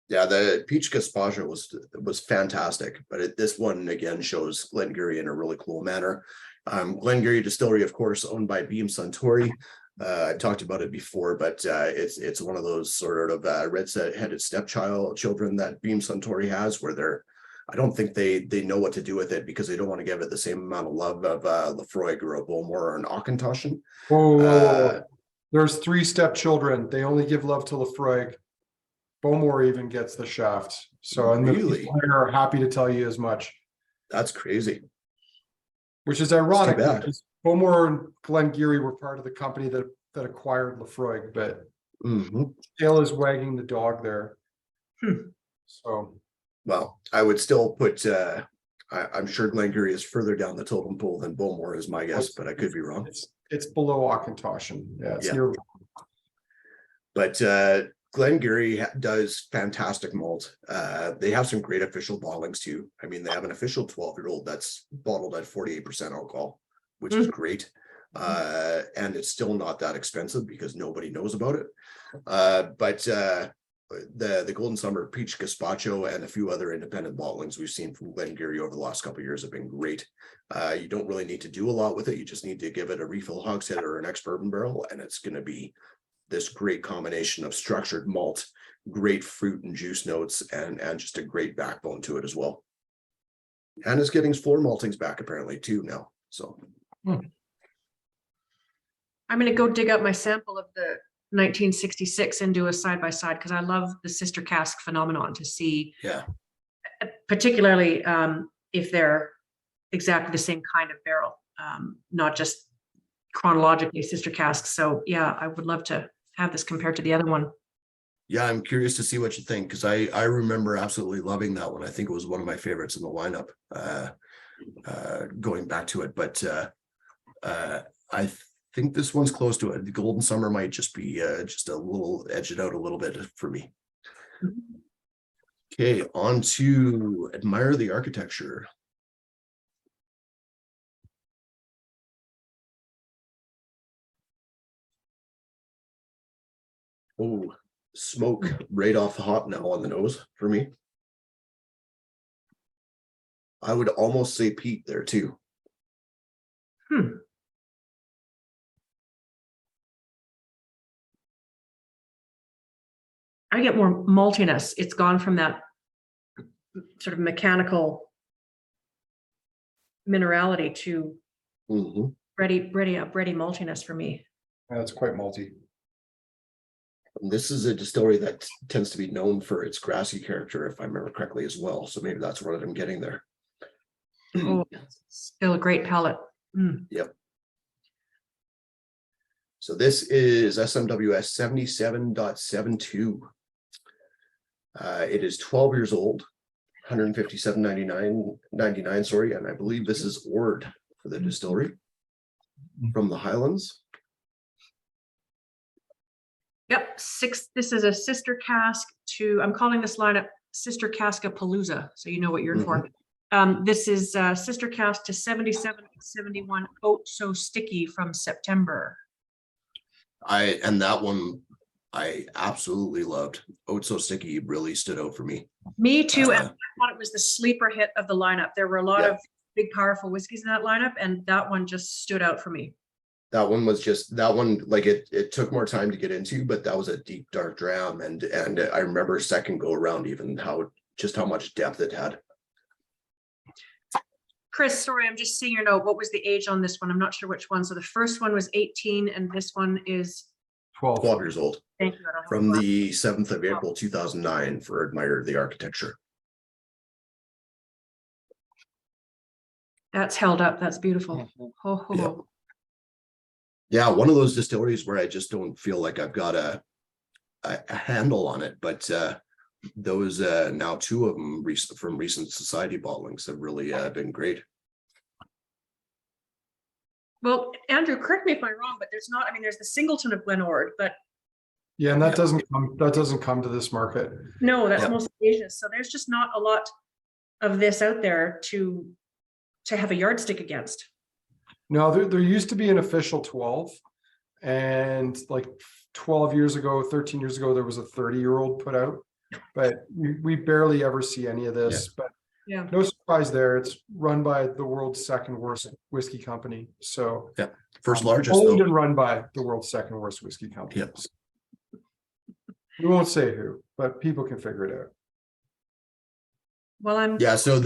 Yeah, the peach gazpacho was fantastic, but this one again shows Glengarry in a really cool manner. Glengarry Distillery, of course, owned by Beam Suntory. I talked about it before, but it's one of those sort of red-headed children that Beam Suntory has, where I don't think they know what to do with it because they don't want to give it the same amount of love of Lefroy or a Bowmore or an Auchentoshan. Oh, there's 3 stepchildren. They only give love to Lefroy. Bowmore even gets the shaft. So, and Really? the people are happy to tell you as much, That's crazy. which is ironic bad. because Bowmore and Glengarry were part of the company that acquired Lefroy, but Mhm. tail is wagging the dog there. So, Well, I would still put, I'm sure Glengarry is further down the totem pole than Bowmore is my guess, but I could be wrong. it's below Auchentoshan. Yeah, it's Yeah. near. But Glengarry does fantastic malt. They have some great official bottlings too. I mean, they have an official 12-year-old that's bottled at 48% alcohol, which is great. And it's still not that expensive because nobody knows about it. But the Golden Summer Peach Gazpacho and a few other independent bottlings we've seen from Glengarry over the last couple of years have been great. You don't really need to do a lot with it. You just need to give it a refill hogshead or an ex-bourbon barrel, and it's going to be this great combination of structured malt, great fruit and juice notes, and just a great backbone to it as well. And it's getting floor maltings back apparently too now. So I'm gonna go dig up my sample of the 1966 and do a side by side because I love the sister cask phenomenon to see, yeah, particularly if they're exactly the same kind of barrel, not just chronologically sister casks. So yeah, I would love to have this compared to the other one. yeah, I'm curious to see what you think because I remember absolutely loving that one. I think it was one of my favorites in the lineup. Going back to it, but I think this one's close to it. The Golden Summer might just be just a little edge it out a little bit for me. Okay, on to Admire the Architecture. Oh, smoke right off the hop now on the nose for me. I would almost say peat there too. I get more maltiness. It's gone from that sort of mechanical minerality to bready maltiness for me. It's quite malty. And this is a distillery that tends to be known for its grassy character, if I remember correctly, as well. So maybe that's what I'm getting there. Oh, still a great palate. Yep. So this is SMWS 77.72. It is 12 years old, 157.99, sorry, and I believe this is Ord for the distillery from the Highlands. Yep, this is a sister cask to, I'm calling this lineup Sister Caska Palooza, so you know what you're in for. This is sister cask to 77.71 Oat So Sticky from September. And that one I absolutely loved. Oat So Sticky really stood out for me. Me too, and I thought it was the sleeper hit of the lineup. There were a lot of big, powerful whiskeys in that lineup, and that one just stood out for me. That one was just like it took more time to get into, but that was a deep dark dram, and I remember second go around even how much depth it had. Chris, sorry, I'm just seeing your note. What was the age on this one? I'm not sure which one. So the first one was 18 and this one is 12 years old. Thank you. From the 7th of April 2009 for Admire the Architecture. That's held up. That's beautiful. Yeah, one of those distilleries where I just don't feel like I've got a handle on it, but those now two of them from recent society bottlings have really been great. Well, Andrew, correct me if I'm wrong, but there's not, I mean, there's the Singleton of Glenord, but Yeah, and Yeah. that doesn't come to this market. No, that's Yep. mostly Asia. So there's just not a lot of this out there to have a yardstick against. No, there used to be an official 12, and like 12 years ago, 13 years ago, there was a 30-year-old put out, but we barely ever see any of this. But Yeah. no surprise there. It's run by the world's second worst whiskey company. So First largest owned though. and run by the world's second worst whiskey company. Yep. We won't say who, but people can figure it out. Well, I'm Yeah, so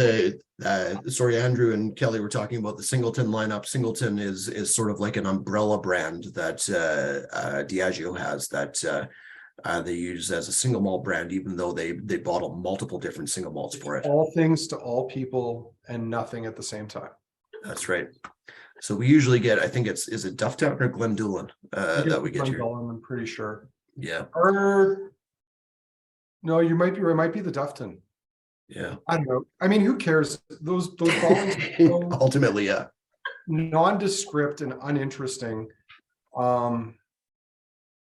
sorry, Andrew and Kelly were talking about the Singleton lineup. Singleton is sort of like an umbrella brand that Diageo has that they use as a single malt brand, even though they bottle multiple different single malts for it. All things to all people and nothing at the same time. That's right. So we usually get, I think is it Dufftown or Glendullan that we get here. I'm pretty sure. Yeah, Or no, you might be right. It might be the Duffton. yeah. I don't know. I mean, who cares? Those bottlings are so Ultimately, yeah. nondescript and uninteresting.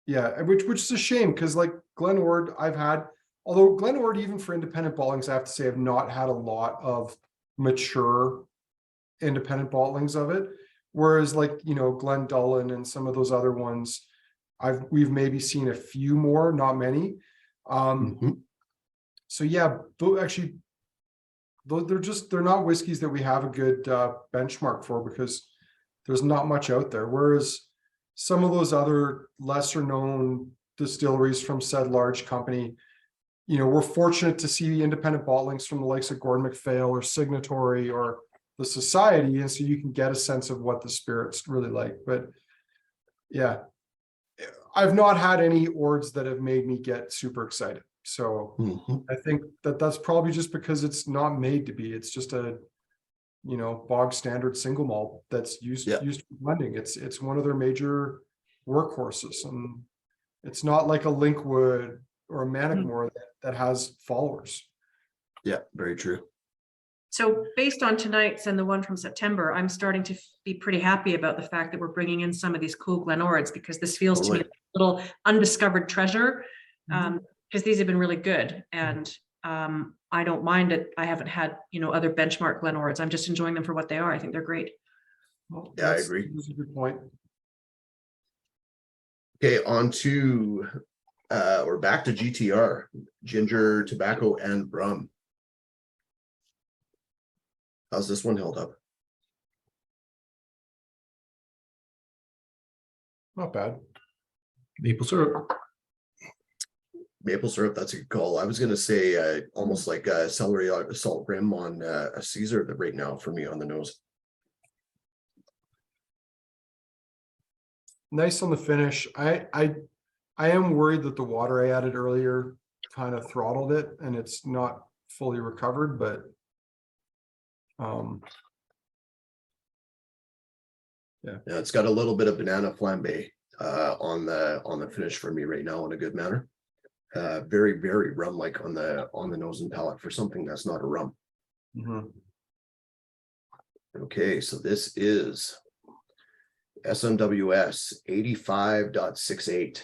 Yeah, which is a shame because like Glen Ord, although Glen Ord, even for independent bottlings, I have to say, I've not had a lot of mature independent bottlings of it. Whereas like, Glendullan and some of those other ones, we've maybe seen a few more, not many. So yeah, actually, they're not whiskeys that we have a good benchmark for because there's not much out there. Whereas some of those other lesser known distilleries from said large company, we're fortunate to see independent bottlings from the likes of Gordon MacPhail or Signatory or the Society, and so you can get a sense of what the spirit's really like. But yeah, I've not had any ords that have made me get super excited. So I think that's probably just because it's not made to be. It's just a bog standard single malt that's used for blending. It's one of their major workhorses, and it's not like a Linkwood or a Manickmore that has followers. Yeah, very true. So based on tonight's and the one from September, I'm starting to be pretty happy about the fact that we're bringing in some of these cool Glenords, because this feels to me like a little undiscovered treasure, because these have been really good. And I don't mind it. I haven't had, other benchmark Glenords. I'm just enjoying them for what they are. I think they're great. Well, yeah, I agree. That's a good point. Okay, on to or back to GTR, ginger, tobacco, and rum. How's this one held up? Not bad. Maple syrup. Maple syrup, that's a good call. I was going to say almost like a celery salt rim on a Caesar right now for me on the nose. Nice on the finish. I am worried that the water I added earlier kind of throttled it and it's not fully recovered, but yeah, it's got a little bit of banana flambe on the finish for me right now in a good manner. Very, very rum-like on the nose and palate for something that's not a rum. Okay, so this is SMWS 85.68.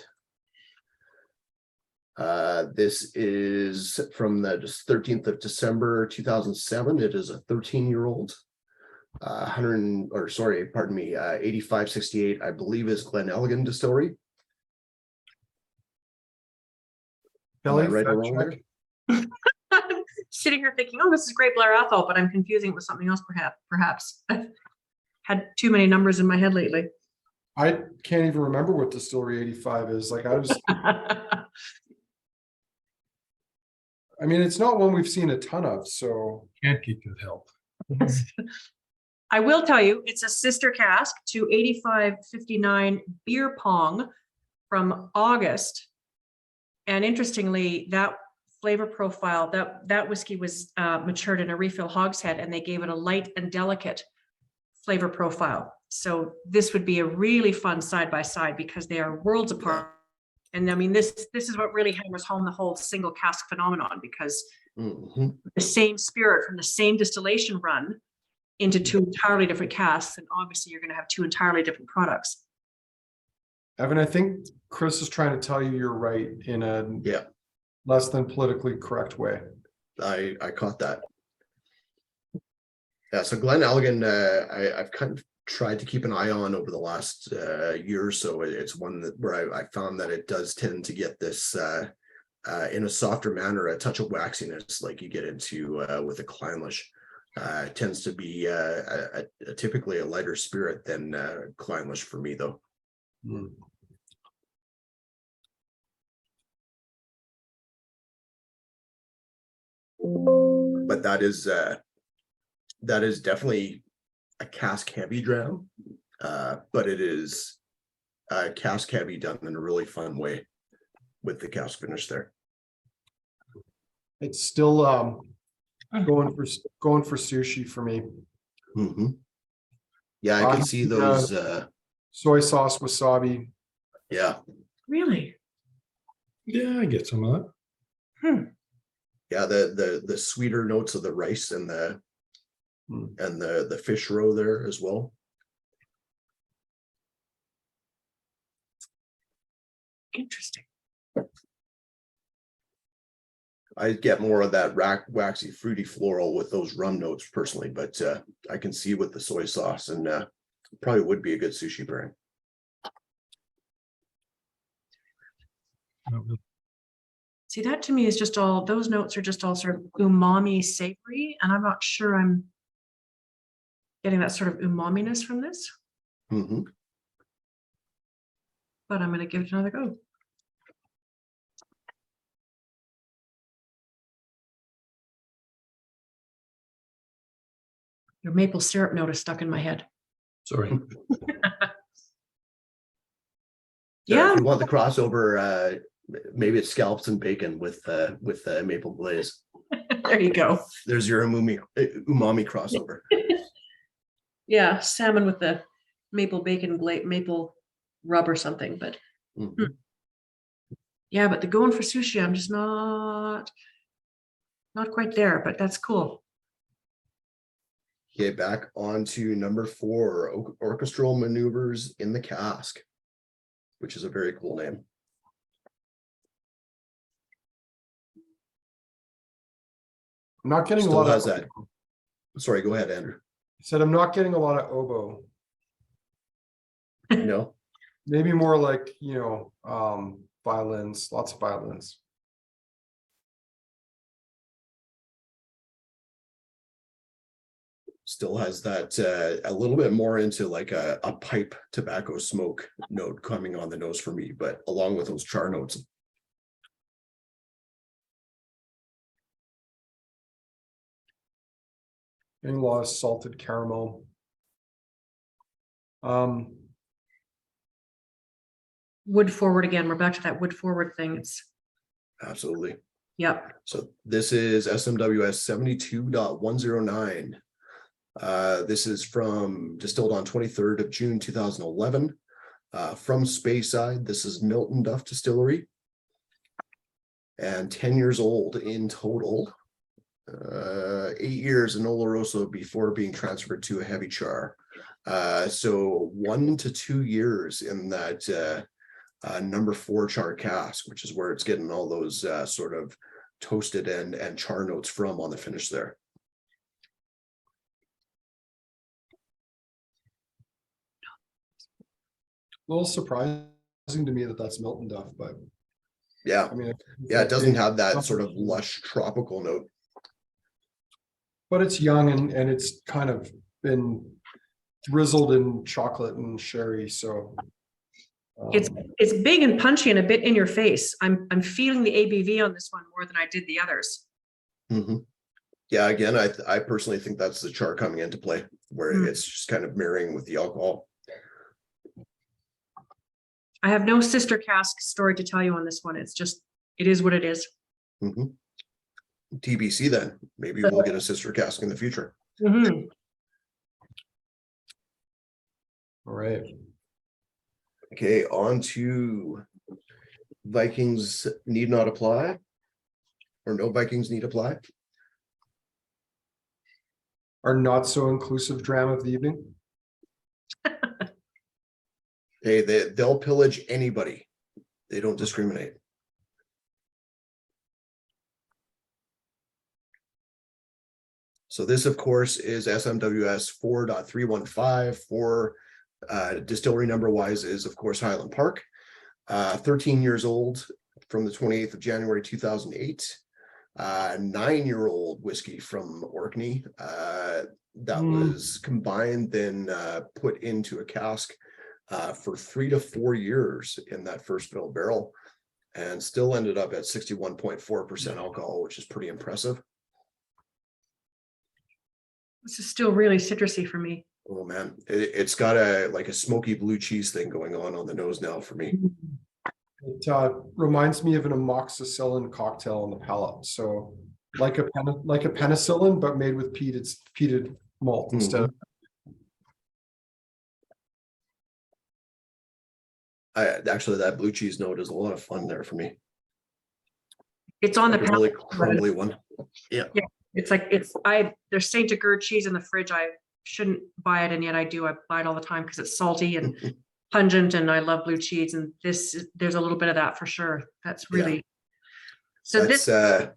This is from the 13th of December 2007. It is a 13-year-old. 8568, I believe, is Glen Elgin Distillery. Belly right or fact wrong check. I'm sitting here thinking, oh, this is Great Blair Athol, but I'm confusing it with something else, perhaps. I've had too many numbers in my head lately. I can't even remember what Distillery 85 is. Like I mean, it's not one we've seen a ton of, so. Can't get good help. I will tell you, it's a sister cask to 8559 Beer Pong from August. And interestingly, that flavor profile, that whiskey was matured in a refill hogshead, and they gave it a light and delicate flavor profile. So this would be a really fun side by side because they are worlds apart. And I mean, this is what really hammers home the whole single cask phenomenon, because the same spirit from the same distillation run into two entirely different casks, and obviously you're going to have two entirely different products. Evan, I think Chris is trying to tell you you're right in a Yeah, less than politically correct way. I caught that. Yeah, so Glen Elgin, I've kind of tried to keep an eye on over the last year or so. It's one that where I found that it does tend to get this in a softer manner, a touch of waxiness like you get into with a Clynelish. Tends to be typically a lighter spirit than Clynelish for me, though. Mm. But that is definitely a cask heavy dram, but it is cask heavy done in a really fun way with the cask finish there. It's still going for sushi for me. Mm-hmm. Yeah, I can see those. Soy sauce, wasabi. Yeah, Really? Yeah, I get some of that. yeah. The sweeter notes of the rice and the fish roe there as well. Interesting. I get more of that waxy, fruity, floral with those rum notes personally, but I can see with the soy sauce, and probably would be a good sushi pairing. See, that to me is just all, those notes are just all sort of umami savory, and I'm not sure I'm getting that sort of umaminess from this, Mm-hmm. but I'm going to give it another go. Your maple syrup note is stuck in my head. Sorry. Yeah. If you want the crossover, maybe it's scallops and bacon with maple glaze. There you go. There's your umami crossover. Yeah, salmon with the maple bacon, maple rub or something, but Mm-hmm. yeah, but the going for sushi, I'm just not quite there, but that's cool. Okay, back on to number 4, orchestral maneuvers in the cask, which is a very cool name. I'm not getting Still a lot has of that. Sorry, go ahead, Andrew. said I'm not getting a lot of oboe. No. Maybe more like, violins, lots of violins. Still has that a little bit more into like a pipe tobacco smoke note coming on the nose for me, but along with those char notes. Getting a lot of salted caramel. Wood forward again. We're back to that wood forward thing. It's Absolutely. yep. So this is SMWS 72.109. This is distilled on 23rd of June 2011 from Speyside. This is Milton Duff Distillery, and 10 years old in total. 8 years in Oloroso before being transferred to a heavy char. So 1 to 2 years in that number 4 char cask, which is where it's getting all those sort of toasted and char notes from on the finish there. A little surprising to me that that's Milton Duff, but Yeah, I mean, yeah, it doesn't have that sort of lush tropical note. but it's young and it's kind of been drizzled in chocolate and sherry, so It's big and punchy and a bit in your face. I'm feeling the ABV on this one more than I did the others. Mm-hmm. Yeah, again, I personally think that's the char coming into play, where it's just kind of marrying with the alcohol. I have no sister cask story to tell you on this one. It's just, it is what it is. Mm-hmm. TBC then, maybe we'll get a sister cask in the future. Mm-hmm. all right. Okay, on to Vikings need not apply, or no Vikings need apply. Our not so inclusive dram of the evening. Hey, they'll pillage anybody. They don't discriminate. So this, of course, is SMWS 4.315 for distillery number wise is, of course, Highland Park. 13 years old from the 28th of January 2008. 9-year-old whiskey from Orkney that was combined, then put into a cask for 3 to 4 years in that first fill barrel, and still ended up at 61.4% alcohol, which is pretty impressive. This is still really citrusy for me. Oh man, it's got a like a smoky blue cheese thing going on the nose now for me. It reminds me of an amoxicillin cocktail on the palate. So like a penicillin, but made with peated malt instead of. Actually, that blue cheese note is a lot of fun there for me. It's on Like the a really palate. crumbly one. Yeah. It's like there's Saint Agur cheese in the fridge. I shouldn't buy it, and yet I do. I buy it all the time because it's salty and pungent, and I love blue cheese. And there's a little bit of that for sure. That's really so. That's This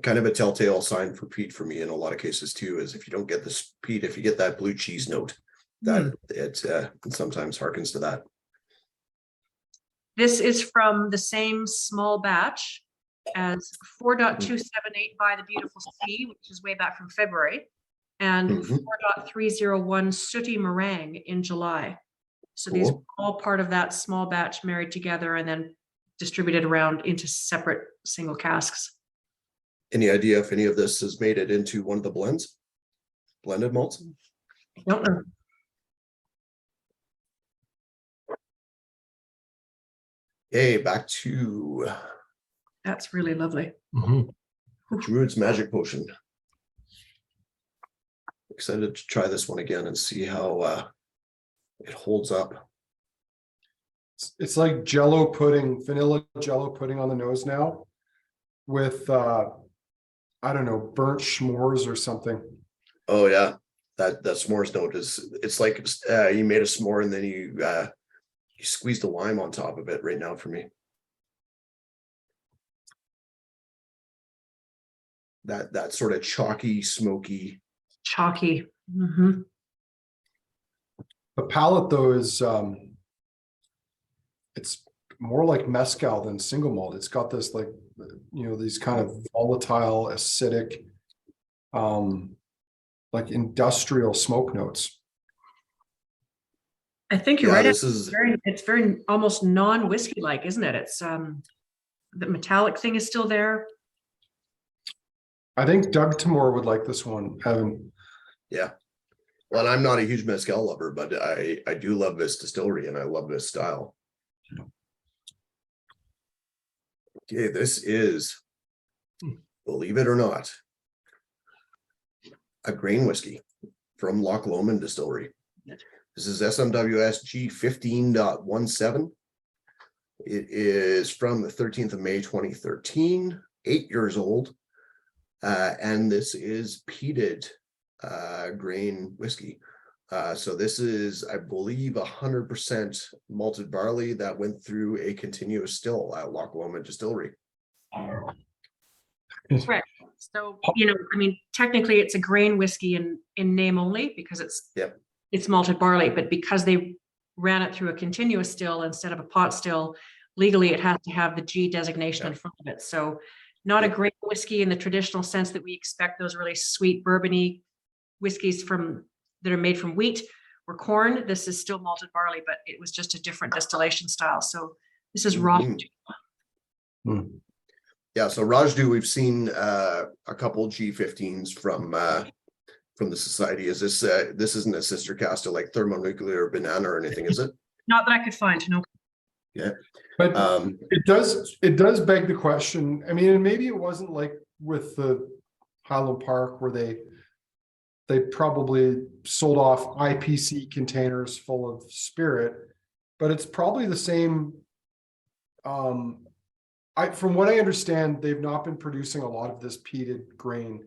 kind of a telltale sign for peat for me in a lot of cases too, is if you don't get this peat, if you get that blue cheese note, that it sometimes harkens to that. This is from the same small batch as 4.278 by the Beautiful Sea, which is way back from February, and 4.301 Sooty Meringue in July. So these are all part of that small batch married together and then distributed around into separate single casks. Any idea if any of this has made it into one of the blended malts? I don't know. Hey, back to That's really lovely. Druid's Magic Potion. Excited to try this one again and see how it holds up. It's like Jello pudding, vanilla Jello pudding on the nose now, with I don't know, burnt s'mores or something. Oh yeah, that s'mores note it's like you made a s'more and then you squeezed a lime on top of it right now for me. That sort of chalky, smoky. Chalky. The palate though is it's more like mezcal than single malt. It's got this like, you know, these kind of volatile, acidic, like industrial smoke notes. I think you're Yeah, right. this is It's very almost non-whiskey like, isn't it? It's the metallic thing is still there. I think Doug Timore would like this one, Evan. yeah. Well, and I'm not a huge mezcal lover, but I do love this distillery and I love this style. Okay, this is, believe it or not, a grain whiskey from Loch Lomond Distillery. This is SMWS G15.17. It is from the 13th of May 2013, 8 years old. And this is peated grain whiskey. So this is, I believe, 100% malted barley that went through a continuous still at Loch Lomond Distillery. Correct. So, you know, I mean, technically it's a grain whiskey in name only because it's malted barley, but because they ran it through a continuous still instead of a pot still, legally it has to have the G designation in front of it. So not a grain whiskey in the traditional sense that we expect those really sweet bourbony whiskeys that are made from wheat or corn. This is still malted barley, but it was just a different distillation style. So this is raw. Yeah, so Rajdu, we've seen a couple G15s from the society. Is this this isn't a sister cask to like thermonuclear banana or anything, is it? Not that I could find, no. Yeah, but it does beg the question. I mean, and maybe it wasn't like with the Highland Park where they probably sold off IPC containers full of spirit, but it's probably the same. From what I understand, they've not been producing a lot of this peated grain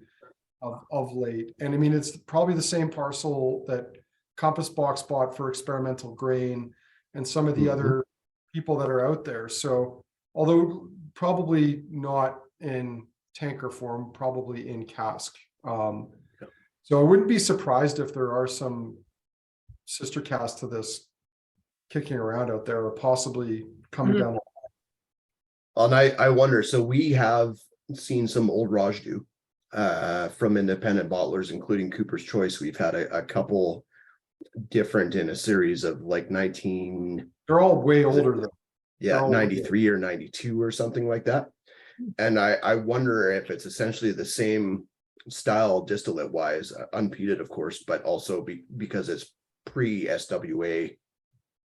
of late. And I mean, it's probably the same parcel that Compass Box bought for experimental grain. and some of the other people that are out there. So although probably not in tanker form, probably in cask. So I wouldn't be surprised if there are some sister casks to this kicking around out there, or possibly coming down. And I wonder, so we have seen some old Rajdu from independent bottlers, including Cooper's Choice. We've had a couple different in a series of like 19. They're all way older though. Yeah, Oh, 93 or 92 or something like that. And I wonder if it's essentially the same style distillate wise, unpeated, of course, but also because it's pre SWA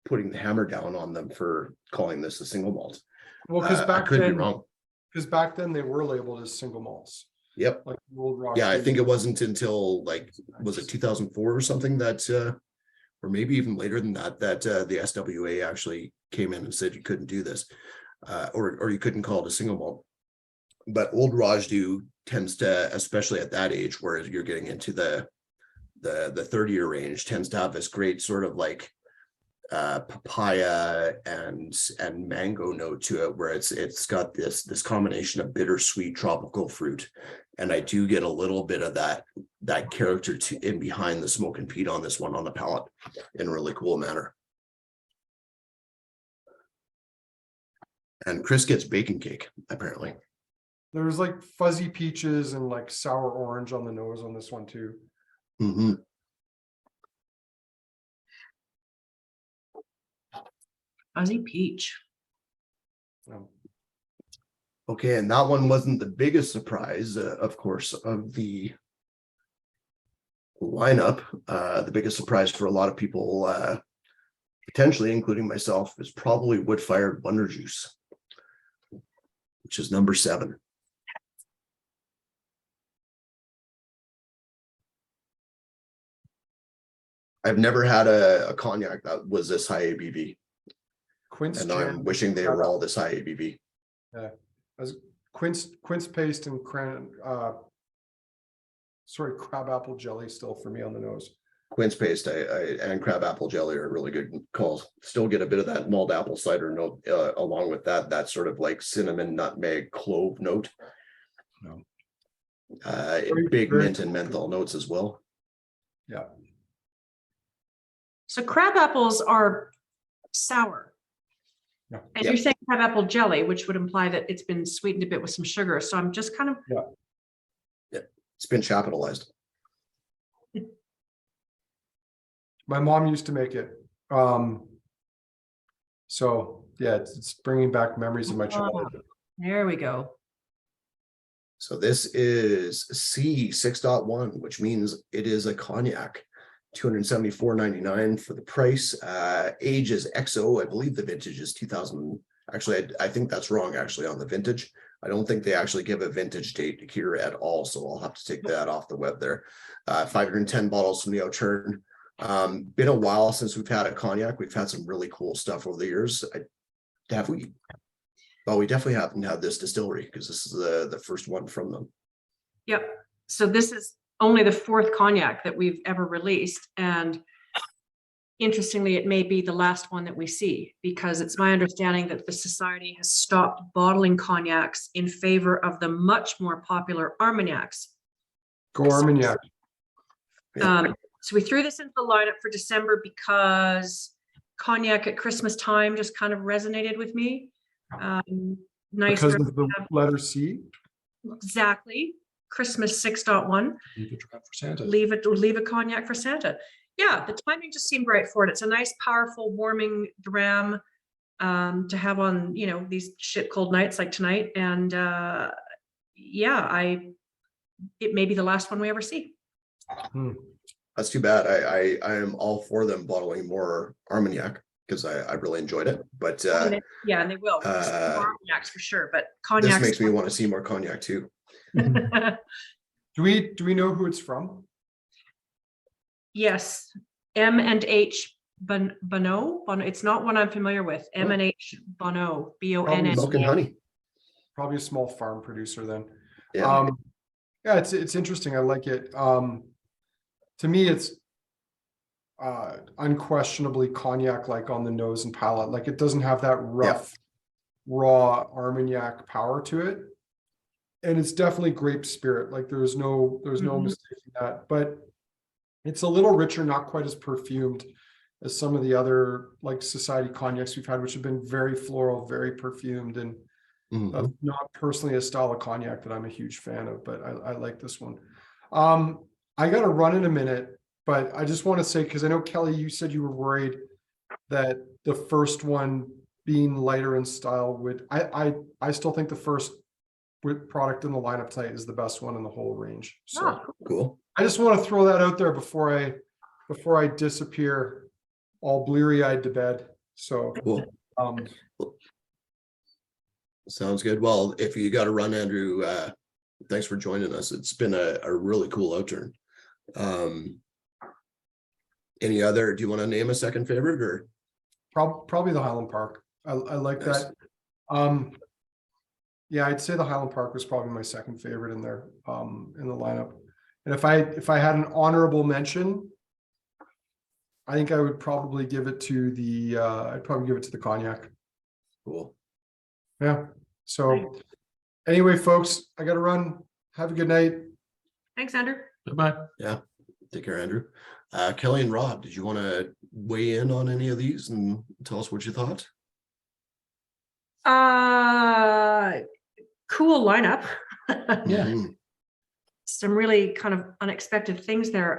putting the hammer down on them for calling this a single malt. Well, because I back could then, be wrong. because back then they were labeled as single malts, Yep. like the old rock. Yeah, I think it wasn't until like, was it 2004 or something that, or maybe even later than that, that the SWA actually came in and said you couldn't do this, or you couldn't call it a single malt. But old Rajdu tends to, especially at that age, where you're getting into the 30-year range, tends to have this great sort of like papaya and mango note to it, where it's got this combination of bittersweet tropical fruit, and I do get a little bit of that character in behind the smoke and peat on this one on the palate in a really cool manner. And Chris gets bacon cake apparently. There's like fuzzy peaches and like sour orange on the nose on this one too. Fuzzy peach. Okay, and that one wasn't the biggest surprise, of course, of the lineup. The biggest surprise for a lot of people, potentially including myself, is probably wood-fired Wonder Juice, which is number 7. I've never had a cognac that was this high ABV, Quince and jam, I'm wishing they were all this high ABV. yeah, as quince paste and crabapple jelly still for me on the nose. Quince paste and crabapple jelly are really good calls. Still get a bit of that mulled apple cider note along with that sort of like cinnamon, nutmeg, clove note. No. Big mint and menthol notes as well. Yeah. So crab apples are sour. Yeah. And you're saying crabapple jelly, which would imply that it's been sweetened a bit with some sugar. So I'm just kind of. Yeah. It's been chapitalized. My mom used to make it. So yeah, it's bringing back memories of my childhood. There we go. So this is C 6.1, which means it is a cognac. $274.99 for the price. Age is XO. I believe the vintage is 2000. Actually, I think that's wrong actually on the vintage. I don't think they actually give a vintage date here at all. So I'll have to take that off the web there. 510 bottles from the Outturn. Been a while since we've had a cognac. We've had some really cool stuff over the years. Have we? Well, we definitely haven't had this distillery because this is the first one from them. Yep. So this is only the 4th cognac that we've ever released. And interestingly, it may be the last one that we see, because it's my understanding that the society has stopped bottling cognacs in favor of the much more popular Armagnacs. Go Armagnac. So we threw this into the lineup for December because cognac at Christmas time just kind of resonated with me. Nice. Because of the letter C? Exactly. Christmas 6.1. Leave a dram for Santa. Leave a cognac for Santa. Yeah, the timing just seemed right for it. It's a nice, powerful, warming dram to have on, these shit cold nights like tonight. And it may be the last one we ever see. That's too bad. I am all for them bottling more Armagnac because I really enjoyed it. But and they will. More Armagnacs for sure. But cognac. This makes me want to see more cognac too. Do we know who it's from? Yes, M&H Bonneau. It's not one I'm familiar with. M&H Bonneau, B-O-N-N. Milk and honey. Probably a small farm producer then. Yeah. Yeah, it's interesting. I like it. To me, unquestionably cognac-like on the nose and palate. Like it doesn't have that rough, raw Armagnac power to it. And it's definitely grape spirit. Like there's no mistaking that. But it's a little richer, not quite as perfumed as some of the other like society cognacs we've had, which have been very floral, very perfumed. And that's not personally a style of cognac that I'm a huge fan of, but I like this one. I got to run in a minute, but I just want to say, because I know Kelly, you said you were worried that the first one being lighter in style would, I still think the first product in the lineup tonight is the best one in the whole range. So Cool. I just want to throw that out there before I disappear all bleary-eyed to bed. So Cool. Sounds good. Well, if you got to run, Andrew, thanks for joining us. It's been a really cool outturn. Any other, do you want to name a second favorite or? Probably the Highland Park. I like Nice. that. Yeah, I'd say the Highland Park was probably my second favorite in there, in the lineup. And if I had an honorable mention, I think I would probably give it to the cognac. Cool. Yeah. So anyway, folks, I got to run. Have a good night. Thanks, Andrew. Bye-bye. Yeah. Take care, Andrew. Kelly and Rob, did you want to weigh in on any of these and tell us what you thought? Cool lineup. Yeah. Some really kind of unexpected things there.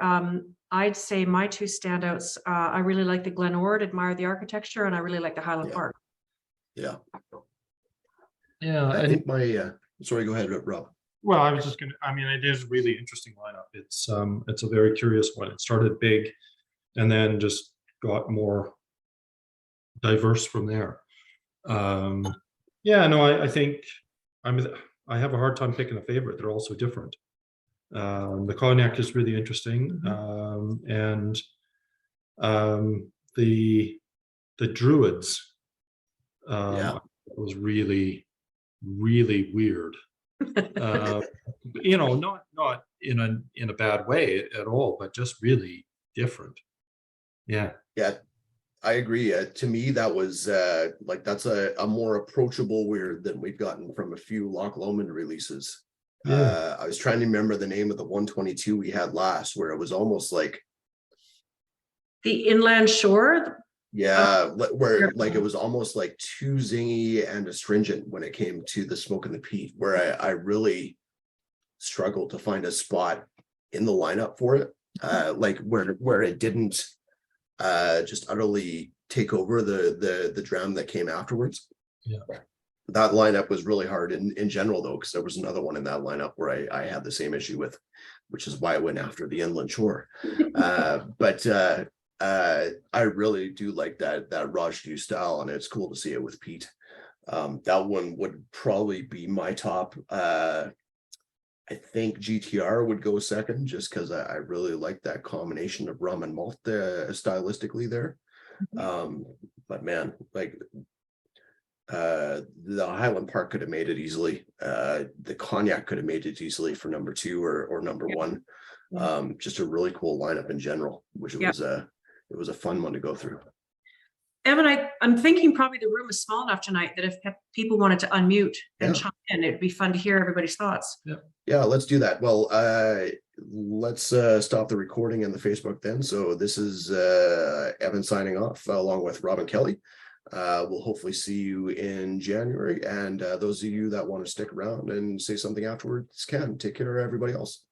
I'd say my two standouts, I really like the Glenord, admire the architecture, and I really like the Highland Park. Yeah. Yeah. I And think my, sorry, go ahead, Rob. well, I was just gonna, I mean, it is a really interesting lineup. It's a very curious one. It started big and then just got more diverse from there. Yeah, no, I think I have a hard time picking a favorite. They're all so different. The cognac is really interesting. And the Druids was really, really weird. You know, not in a bad way at all, but just really different. Yeah. Yeah, I agree. To me, that was like that's a more approachable weird than we've gotten from a few Loch Lomond releases. Yeah. I was trying to remember the name of the 122 we had last, where it was almost like The Inland Shore. where like it was almost like too zingy and astringent when it came to the smoke and the peat, where I really struggled to find a spot in the lineup for it, like where it didn't just utterly take over the dram that came afterwards. Yeah. That lineup was really hard in general though, because there was another one in that lineup where I had the same issue with, which is why I went after the Inland Shore. But I really do like that Rajdu style, and it's cool to see it with peat. That one would probably be my top. I think GTR would go second, just because I really like that combination of rum and malt stylistically there. But man, like the Highland Park could have made it easily. The cognac could have made it easily for number two or number one. Just a really cool lineup in general, which it was a fun one to go through. Evan, I'm thinking probably the room is small enough tonight that if people wanted to unmute and chime in, it'd be fun to hear everybody's thoughts. Yeah, let's do that. Well, let's stop the recording and the Facebook then. So this is Evan signing off along with Rob and Kelly. We'll hopefully see you in January. And those of you that want to stick around and say something afterwards can. Take care of everybody else.